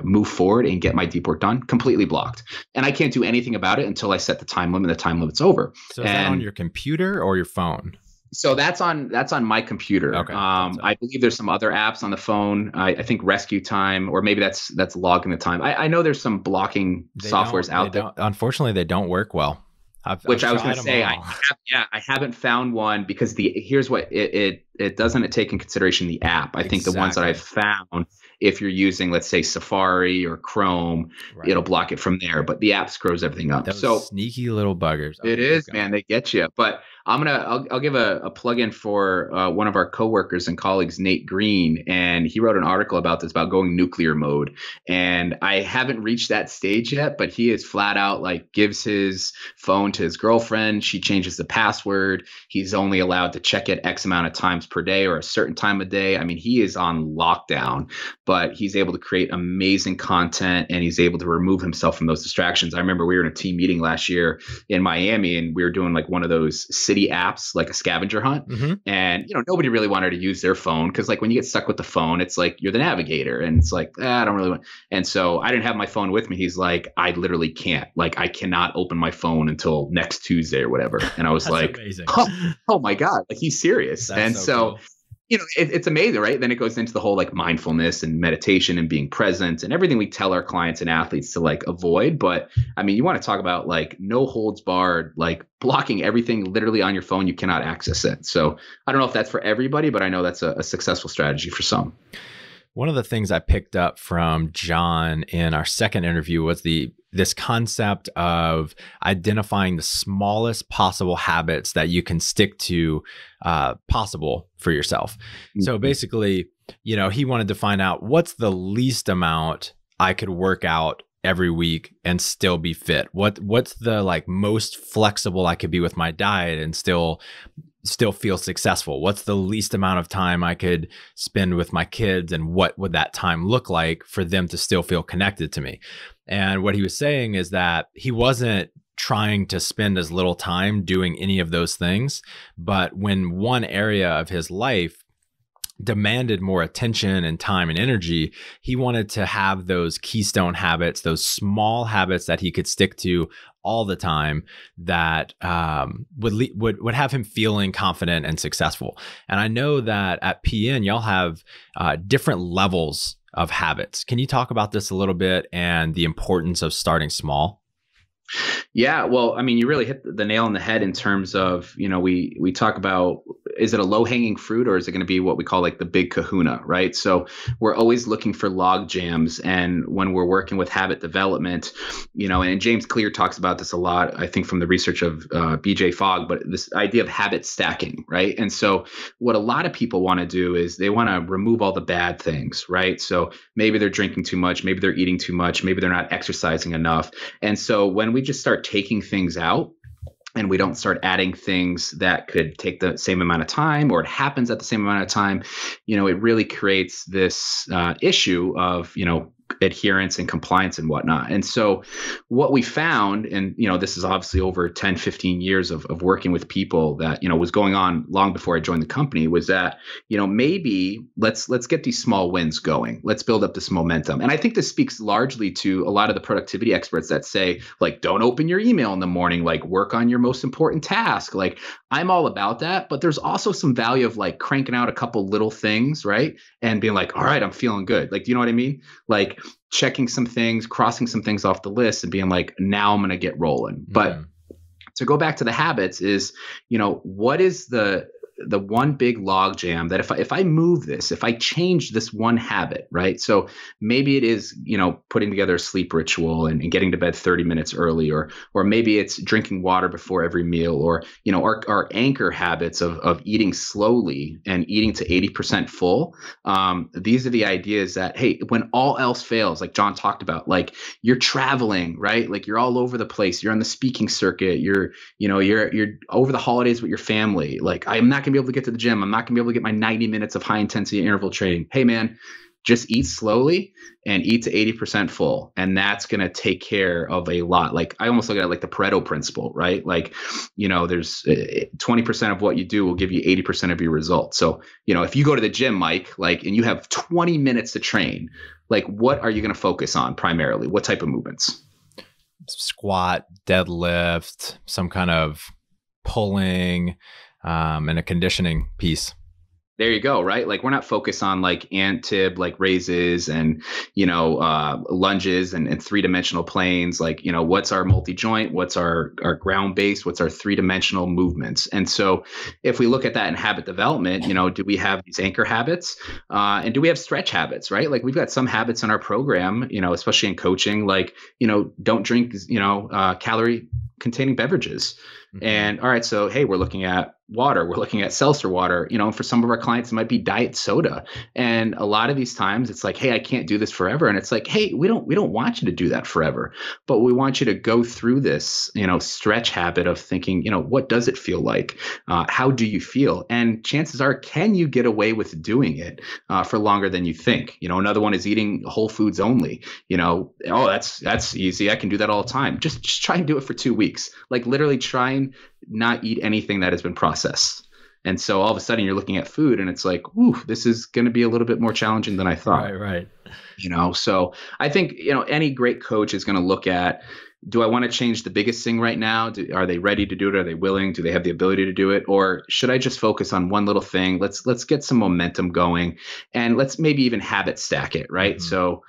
move forward and get my deep work done, completely blocked. And I can't do anything about it until I set the time limit. The time limit's over. So is that on your computer or your phone? So that's on my computer. Okay. I believe there's some other apps on the phone. I think Rescue Time, or maybe that's logging the time. I know there's some blocking softwares out there. Unfortunately, they don't work well. I was going to say, I haven't found one because here's what it doesn't take in consideration the app. I think the ones that I've found, if you're using, let's say Safari or Chrome, it'll block it from there, but the app screws everything up. Those sneaky little buggers. It is, man. They get you. But I'll give a plug-in for one of our coworkers and colleagues, Nate Green, and he wrote an article about this, about going nuclear mode. And I haven't reached that stage yet, but he is flat out like gives his phone to his girlfriend. She changes the password. He's only allowed to check it X amount of times per day or a certain time of day. I mean, he is on lockdown, but he's able to create amazing content and he's able to remove himself from those distractions. I remember we were in a team meeting last year in Miami and we were doing like one of those city apps, like a scavenger hunt. And, nobody really wanted to use their phone because like when you get stuck with the phone, it's like you're the navigator and it's like, I don't really want. And so I didn't have my phone with me. He's like, I literally can't, like, I cannot open my phone until next Tuesday or whatever. And I was like, oh my God, like he's serious. That's and so cool. It's amazing, right? Then it goes into the whole like mindfulness and meditation and being present and everything we tell our clients and athletes to like avoid. But I mean, you want to talk about like no holds barred, like blocking everything literally on your phone. You cannot access it. So I don't know if that's for everybody, but I know that's a successful strategy for some. One of the things I picked up from John in our second interview was this concept of identifying the smallest possible habits that you can stick to possible for yourself. So basically, he wanted to find out what's the least amount I could work out every week and still be fit. What's the like most flexible I could be with my diet and still feel successful? What's the least amount of time I could spend with my kids, and what would that time look like for them to still feel connected to me? And what he was saying is that he wasn't trying to spend as little time doing any of those things, but when one area of his life demanded more attention and time and energy, he wanted to have those keystone habits, those small habits that he could stick to all the time that would have him feeling confident and successful. And I know that at PN, y'all have different levels of habits. Can you talk about this a little bit and the importance of starting small? Yeah, well, I mean, you really hit the nail on the head in terms of, we talk about, is it a low hanging fruit or is it going to be what we call like the big kahuna, right? So we're always looking for log jams. And when we're working with habit development, and James Clear talks about this a lot, I think from the research of BJ Fogg, but this idea of habit stacking, right? And so what a lot of people want to do is they want to remove all the bad things, right? So maybe they're drinking too much, maybe they're eating too much, maybe they're not exercising enough. And so when we just start taking things out and we don't start adding things that could take the same amount of time, or it happens at the same amount of time, it really creates this issue of, adherence and compliance and whatnot. And so what we found, and, this is obviously over 10, 15 years of working with people that, was going on long before I joined the company, was that, maybe let's get these small wins going. Let's build up this momentum. And I think this speaks largely to a lot of the productivity experts that say, like, don't open your email in the morning, like work on your most important task. Like, I'm all about that, but there's also some value of like cranking out a couple little things, right? And being like, all right, I'm feeling good. Like, do you know what I mean? Like checking some things, crossing some things off the list and being like, now I'm going to get rolling. But to go back to the habits is, what is the one big log jam that if I move this, if I change this one habit, right? So maybe it is, putting together a sleep ritual and getting to bed 30 minutes early, or maybe it's drinking water before every meal, or, our anchor habits of eating slowly and eating to 80% full. These are the ideas that, hey, when all else fails, like John talked about, like you're traveling, right? Like you're all over the place. You're on the speaking circuit. You're over the holidays with your family. Like, I'm not gonna be able to get to the gym. I'm not gonna be able to get my 90 minutes of high intensity interval training. Hey man, just eat slowly and eat to 80% full. And that's going to take care of a lot. Like I almost look at it like the Pareto principle, right? Like, there's 20% of what you do will give you 80% of your results. So, if you go to the gym, Mike, like, and you have 20 minutes to train, like what are you going to focus on primarily? What type of movements? Squat, deadlift, some kind of pulling, and a conditioning piece. There you go, right? Like we're not focused on like ant-tib, like raises and, lunges and three-dimensional planes. Like, what's our multi-joint? What's our ground base? What's our three-dimensional movements? And so if we look at that in habit development, do we have these anchor habits? And do we have stretch habits, right? Like we've got some habits in our program, especially in coaching, like, don't drink, calorie containing beverages. Mm-hmm. And all right, so, hey, we're looking at water, we're looking at seltzer water, for some of our clients, it might be diet soda. And a lot of these times it's like, hey, I can't do this forever. And it's like, hey, we don't want you to do that forever, but we want you to go through this, stretch habit of thinking, what does it feel like? How do you feel? And chances are, can you get away with doing it for longer than you think? Another one is eating whole foods only, that's easy. I can do that all the time. Just try and do it for 2 weeks. Like literally try and not eat anything that has been processed. And so all of a sudden you're looking at food and it's like, ooh, this is going to be a little bit more challenging than I thought. Right. So I think, any great coach is going to look at, do I want to change the biggest thing right now? Are they ready to do it? Are they willing? Do they have the ability to do it? Or should I just focus on one little thing? Let's get some momentum going and let's maybe even habit stack it. Right. Mm-hmm. So,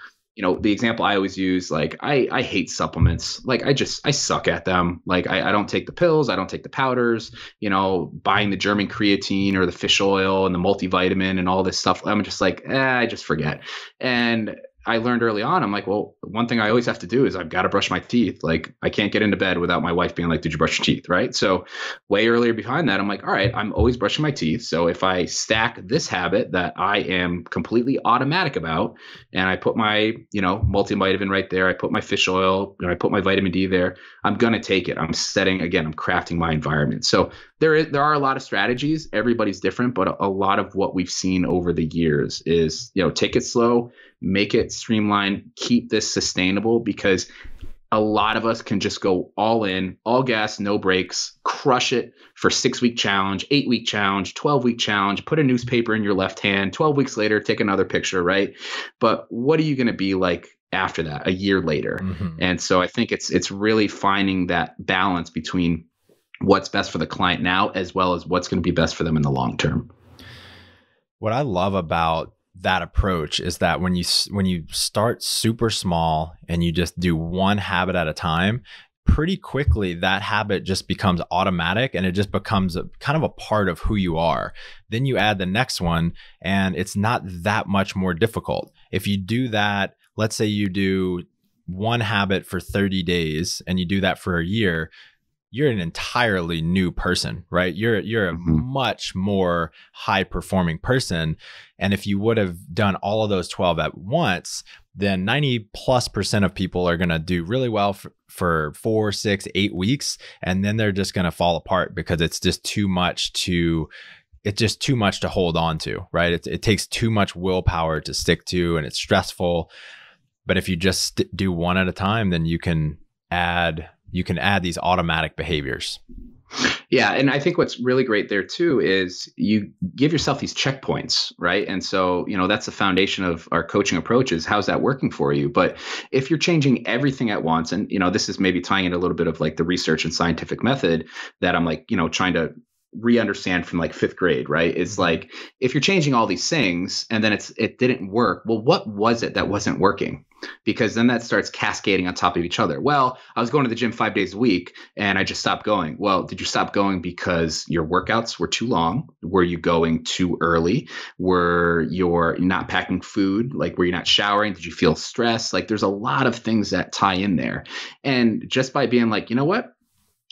the example I always use, like I hate supplements. Like I suck at them. Like I don't take the pills. I don't take the powders, buying the German creatine or the fish oil and the multivitamin and all this stuff. I'm just like, I just forget. And I learned early on, I'm like, well, one thing I always have to do is I've got to brush my teeth. Like I can't get into bed without my wife being like, did you brush your teeth? Right. So way earlier behind that, I'm like, all right, I'm always brushing my teeth. So if I stack this habit that I am completely automatic about, and I put my, multivitamin right there, I put my fish oil, I put my vitamin D there, I'm going to take it. I'm crafting my environment. So there are a lot of strategies. Everybody's different, but a lot of what we've seen over the years is, take it slow, make it streamlined, keep this sustainable, because a lot of us can just go all in, all gas, no brakes, crush it for 6-week challenge, 8-week challenge, 12-week challenge, put a newspaper in your left hand, 12 weeks later, take another picture, right? But what are you going to be like after that, a year later? Mm-hmm. And so I think it's really finding that balance between what's best for the client now, as well as what's going to be best for them in the long term. What I love about that approach is that when you start super small and you just do one habit at a time, pretty quickly that habit just becomes automatic and it just becomes kind of a part of who you are. Then you add the next one and it's not that much more difficult. If you do that, let's say you do one habit for 30 days and you do that for a year, you're an entirely new person, right? You're a much more high performing person. And if you would have done all of those 12 at once, then 90+% of people are going to do really well for 4, 6, 8 weeks. And then they're just going to fall apart because it's just too much to hold on to, right? It takes too much willpower to stick to, and it's stressful. But if you just do one at a time, then you can add these automatic behaviors. Yeah. And I think what's really great there too is you give yourself these checkpoints, right? And so, that's the foundation of our coaching approach is how's that working for you? But if you're changing everything at once, and, this is maybe tying in a little bit of like the research and scientific method that I'm like, trying to re-understand from like 5th grade, right? It's like, if you're changing all these things and then it didn't work, well, what was it that wasn't working? Because then that starts cascading on top of each other. Well, I was going to the gym 5 days a week and I just stopped going. Well, did you stop going because your workouts were too long? Were you going too early? Were you not packing food? Like, were you not showering? Did you feel stressed? Like, there's a lot of things that tie in there. And just by being like, you know what?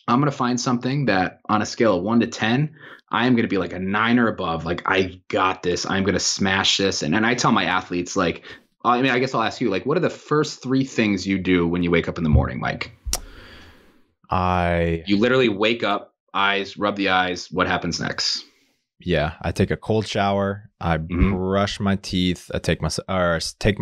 I'm going to find something that on a scale of 1 to 10, I'm going to be like a 9 or above. Like, I got this. I'm going to smash this. And I tell my athletes, like, I guess I'll ask you, like, what are the first 3 things you do when you wake up in the morning, Mike? You literally wake up, eyes, rub the eyes. What happens next? Yeah, I take a cold shower. I brush my teeth. I take my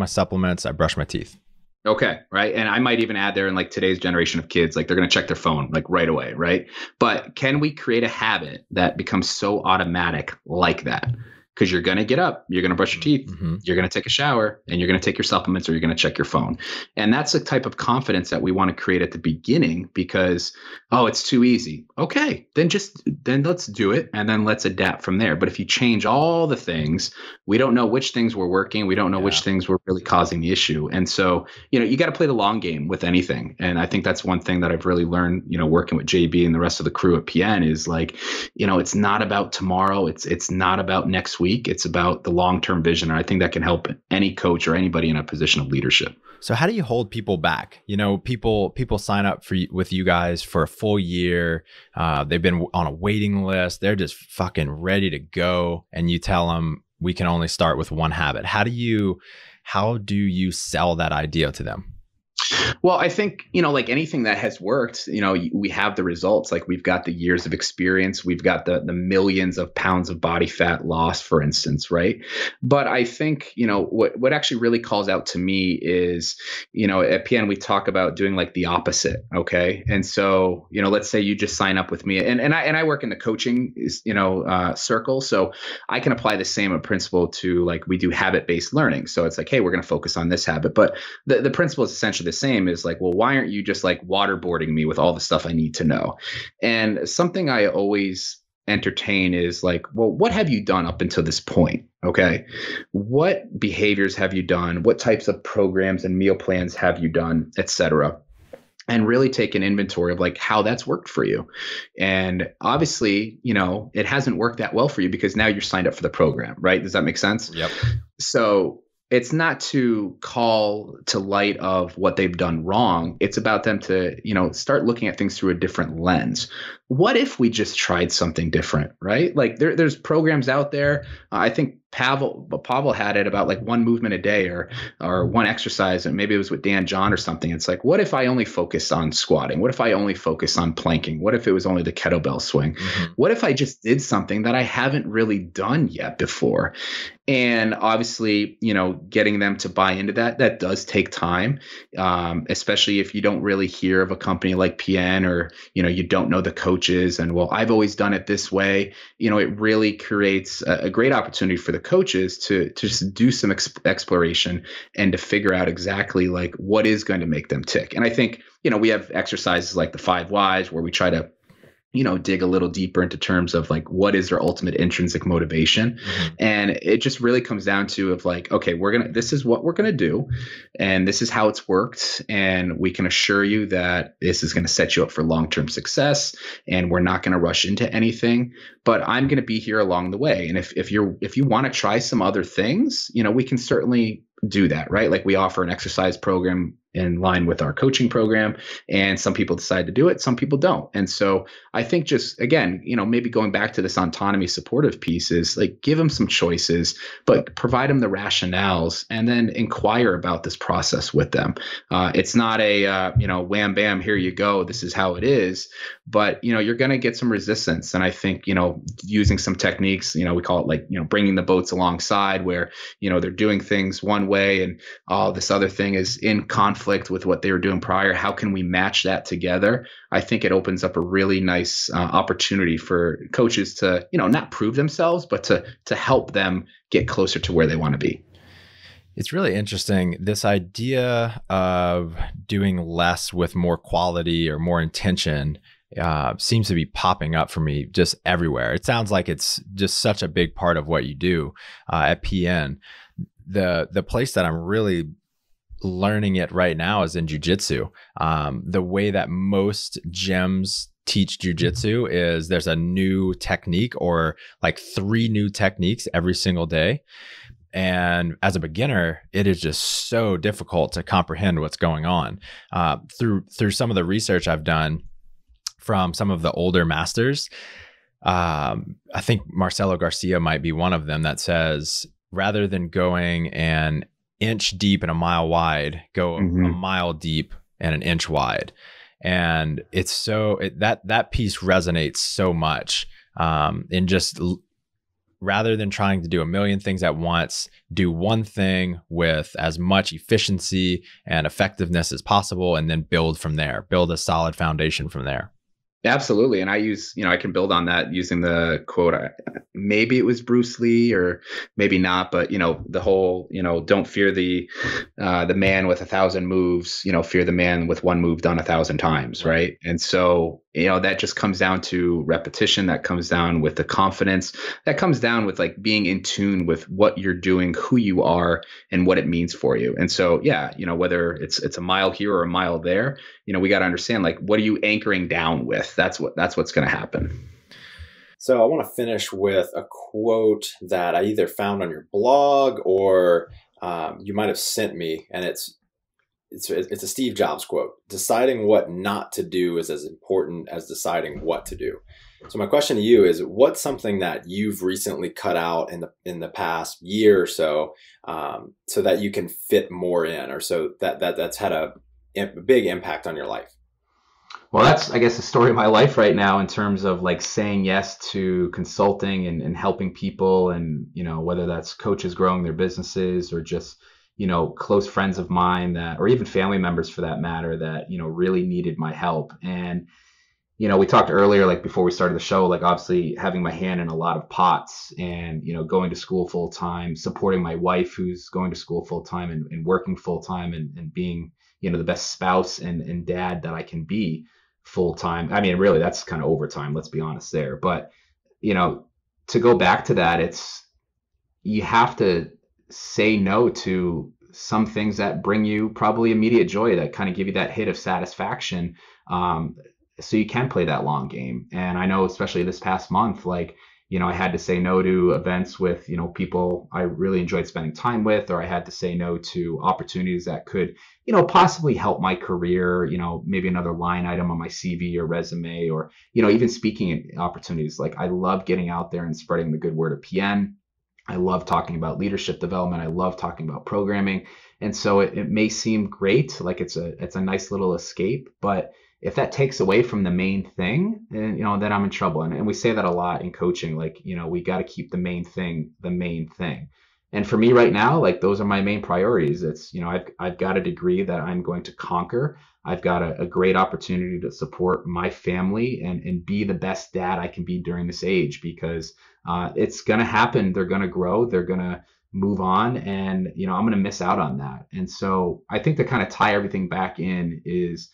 supplements. I brush my teeth. Okay. Right. And I might even add there in like today's generation of kids, like they're going to check their phone like right away. Right. But can we create a habit that becomes so automatic like that? Because you're going to get up, you're going to brush your teeth, you're going to take a shower, and you're going to take your supplements or you're going to check your phone. And that's the type of confidence that we want to create at the beginning because, it's too easy. Okay, then let's do it and then let's adapt from there. But if you change all the things, we don't know which things were working. We don't know which things were really causing the issue. And so, you got to play the long game with anything. And I think that's one thing that I've really learned, working with JB and the rest of the crew at PN is like, it's not about tomorrow. It's not about next week. It's about the long-term vision. And I think that can help any coach or anybody in a position of leadership. So how do you hold people back? People sign up with you guys for a full year. They've been on a waiting list. They're just fucking ready to go. And you tell them we can only start with one habit. How do you sell that idea to them? Well, I think, like anything that has worked, we have the results. Like we've got the years of experience. We've got the millions of pounds of body fat lost, for instance. Right. But I think, what actually really calls out to me is, at PN, we talk about doing like the opposite. Okay. And so, let's say you just sign up with me and I work in the coaching, circle. So I can apply the same principle to like, we do habit-based learning. So it's like, hey, we're going to focus on this habit. But the principle is essentially the same is like, well, why aren't you just like waterboarding me with all the stuff I need to know? And something I always entertain is like, well, what have you done up until this point? Okay. What behaviors have you done? What types of programs and meal plans have you done, et cetera? And really take an inventory of like how that's worked for you. And obviously, it hasn't worked that well for you because now you're signed up for the program, right? Does that make sense? Yep. So it's not to call to light of what they've done wrong. It's about them to, start looking at things through a different lens. What if we just tried something different, right? Like there's programs out there. I think Pavel had it about like one movement a day or one exercise, and maybe it was with Dan John or something. It's like, what if I only focus on squatting? What if I only focus on planking? What if it was only the kettlebell swing? What if I just did something that I haven't really done yet before? And obviously, getting them to buy into that does take time, especially if you don't really hear of a company like PN or, you don't know the coaches and, well, I've always done it this way. It really creates a great opportunity for the coaches to just do some exploration and to figure out exactly like what is going to make them tick. And I think, we have exercises like the 5 whys where we try to dig a little deeper into terms of like, what is their ultimate intrinsic motivation? And it just really comes down to of like, okay, this is what we're going to do. And this is how it's worked. And we can assure you that this is going to set you up for long-term success. And we're not going to rush into anything, but I'm going to be here along the way. And if you want to try some other things, we can certainly do that, right? Like we offer an exercise program in line with our coaching program, and some people decide to do it, some people don't. And so I think just, again, maybe going back to this autonomy supportive piece is like, give them some choices, but provide them the rationales and then inquire about this process with them. It's not a, wham, bam, here you go, this is how it is, but, you're going to get some resistance. And I think, using some techniques, we call it like, bringing the boats alongside where, they're doing things one way and this other thing is in conflict with what they were doing prior. How can we match that together? I think it opens up a really nice opportunity for coaches to, not prove themselves, but to help them get closer to where they want to be. It's really interesting. This idea of doing less with more quality or more intention seems to be popping up for me just everywhere. It sounds like it's just such a big part of what you do at PN. The place that I'm really learning it right now is in jiu-jitsu. The way that most gyms teach jiu-jitsu is there's a new technique or like 3 new techniques every single day. And as a beginner, it is just so difficult to comprehend what's going on. Through some of the research I've done from some of the older masters, I think Marcelo Garcia might be one of them that says, rather than going an inch deep and a mile wide, go a mile deep and an inch wide. And it's that piece resonates so much in just rather than trying to do a million things at once, do one thing with as much efficiency and effectiveness as possible, and then build from there, build a solid foundation from there. Absolutely. And I use, I can build on that using the quote, maybe it was Bruce Lee or maybe not, but, the whole, don't fear the man with 1,000 moves, fear the man with one move done 1,000 times. Right. And so, that just comes down to repetition. That comes down with the confidence. That comes down with like being in tune with what you're doing, who you are, and what it means for you. And so, yeah, whether it's a mile here or a mile there, we got to understand, like, what are you anchoring down with? That's what's going to happen. So I want to finish with a quote that I either found on your blog or you might have sent me, and it's a Steve Jobs quote. Deciding what not to do is as important as deciding what to do. So my question to you is, what's something that you've recently cut out in the past year or so that you can fit more in, or so that's had a big impact on your life? Well, that's, I guess, the story of my life right now in terms of like saying yes to consulting and helping people, and, whether that's coaches growing their businesses or just, close friends of mine that, or even family members for that matter, that, really needed my help. And, we talked earlier, like before we started the show, like obviously having my hand in a lot of pots and, going to school full time, supporting my wife who's going to school full time and working full time and being, the best spouse and dad that I can be full time. I mean, really, that's kind of overtime, let's be honest there. But, to go back to that, you have to say no to some things that bring you probably immediate joy, that kind of give you that hit of satisfaction. So you can play that long game. And I know, especially this past month, like, I had to say no to events with, people I really enjoyed spending time with, or I had to say no to opportunities that could, possibly help my career, maybe another line item on my CV or resume, or, even speaking opportunities. Like, I love getting out there and spreading the good word of PN. I love talking about leadership development. I love talking about programming. And so it may seem great, like it's a nice little escape, but if that takes away from the main thing, then, then I'm in trouble. And we say that a lot in coaching, like, we got to keep the main thing. And for me right now, like, those are my main priorities. It's, I've got a degree that I'm going to conquer. I've got a great opportunity to support my family and be the best dad I can be during this age, because it's going to happen. They're going to grow. They're going to move on. And, I'm going to miss out on that. And so I think to kind of tie everything back in is,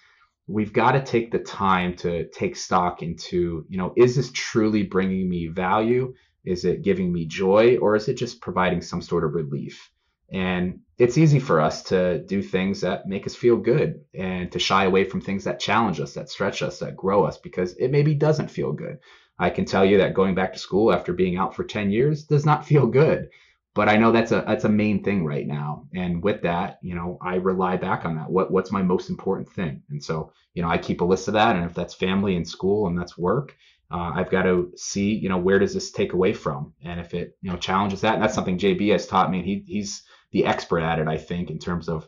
we've got to take the time to take stock into, is this truly bringing me value? Is it giving me joy, or is it just providing some sort of relief? And it's easy for us to do things that make us feel good and to shy away from things that challenge us, that stretch us, that grow us, because it maybe doesn't feel good. I can tell you that going back to school after being out for 10 years does not feel good. But I know that's a main thing right now. And with that, I rely back on that. What's my most important thing? And so, I keep a list of that. And if that's family and school and that's work, I've got to see, where does this take away from? And if it, challenges that, and that's something JB has taught me. He's the expert at it, I think, in terms of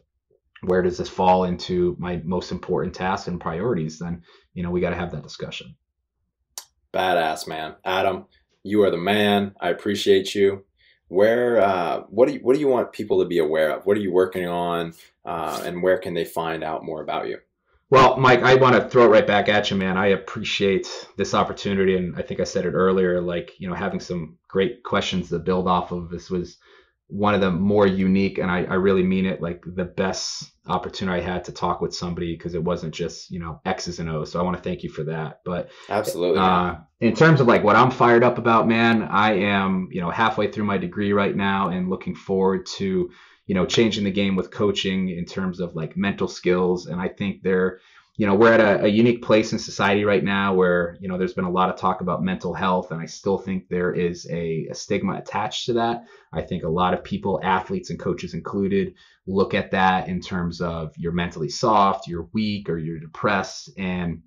where does this fall into my most important tasks and priorities, then, we got to have that discussion. Badass, man. Adam, you are the man. I appreciate you. What do you want people to be aware of? What are you working on? And where can they find out more about you? Well, Mike, I want to throw it right back at you, man. I appreciate this opportunity. And I think I said it earlier, having some great questions to build off of. This was one of the more unique, and I really mean it, the best opportunity I had to talk with somebody, because it wasn't just, X's and O's. So I want to thank you for that. But absolutely. In terms of what I'm fired up about, man, I am, halfway through my degree right now and looking forward to, changing the game with coaching in terms of mental skills. And I think we're at a unique place in society right now where, there's been a lot of talk about mental health, and I still think there is a stigma attached to that. I think a lot of people, athletes and coaches included, look at that in terms of you're mentally soft, you're weak, or you're depressed. And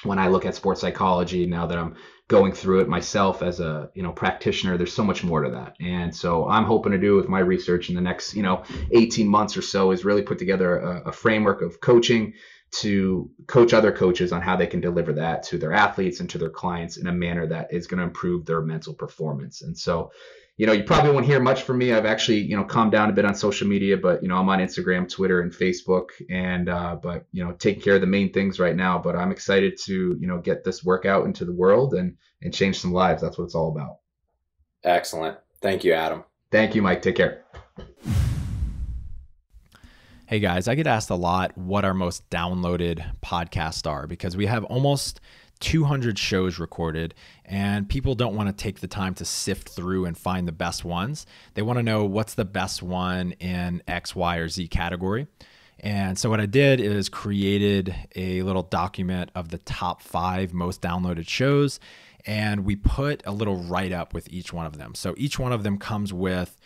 when I look at sports psychology, now that I'm going through it myself as a practitioner, there's so much more to that. And so I'm hoping to do with my research in the next 18 months or so is really put together a framework of coaching to coach other coaches on how they can deliver that to their athletes and to their clients in a manner that is going to improve their mental performance. And so, you probably won't hear much from me. I've actually, calmed down a bit on social media, but, I'm on Instagram, Twitter, and Facebook, and, but, taking care of the main things right now. But I'm excited to, get this work out into the world and change some lives. That's what it's all about. Excellent. Thank you, Adam. Thank you, Mike. Take care. Hey guys, I get asked a lot what our most downloaded podcasts are, because we have almost 200 shows recorded, and people don't want to take the time to sift through and find the best ones. They want to know what's the best one in X, Y, or Z category. And so what I did is created a little document of the top 5 most downloaded shows, and we put a little write-up with each one of them. So each one of them comes with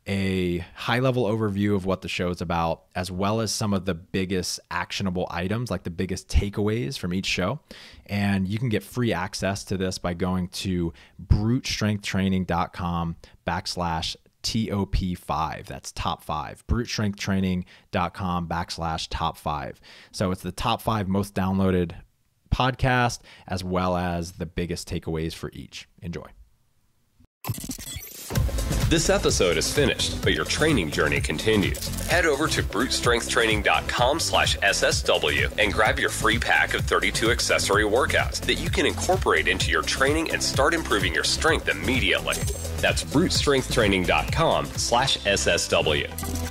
a high-level overview of what the show is about, as well as some of the biggest actionable items, like the biggest takeaways from each show. And you can get free access to this by going to brutestrengthtraining.com/TOP5. That's top 5. brutestrengthtraining.com/top 5. So it's the top 5 most downloaded podcast, as well as the biggest takeaways for each. Enjoy. This episode is finished, but your training journey continues. Head over to brutestrengthtraining.com/SSW and grab your free pack of 32 accessory workouts that you can incorporate into your training and start improving your strength immediately. That's brutestrengthtraining.com/SSW.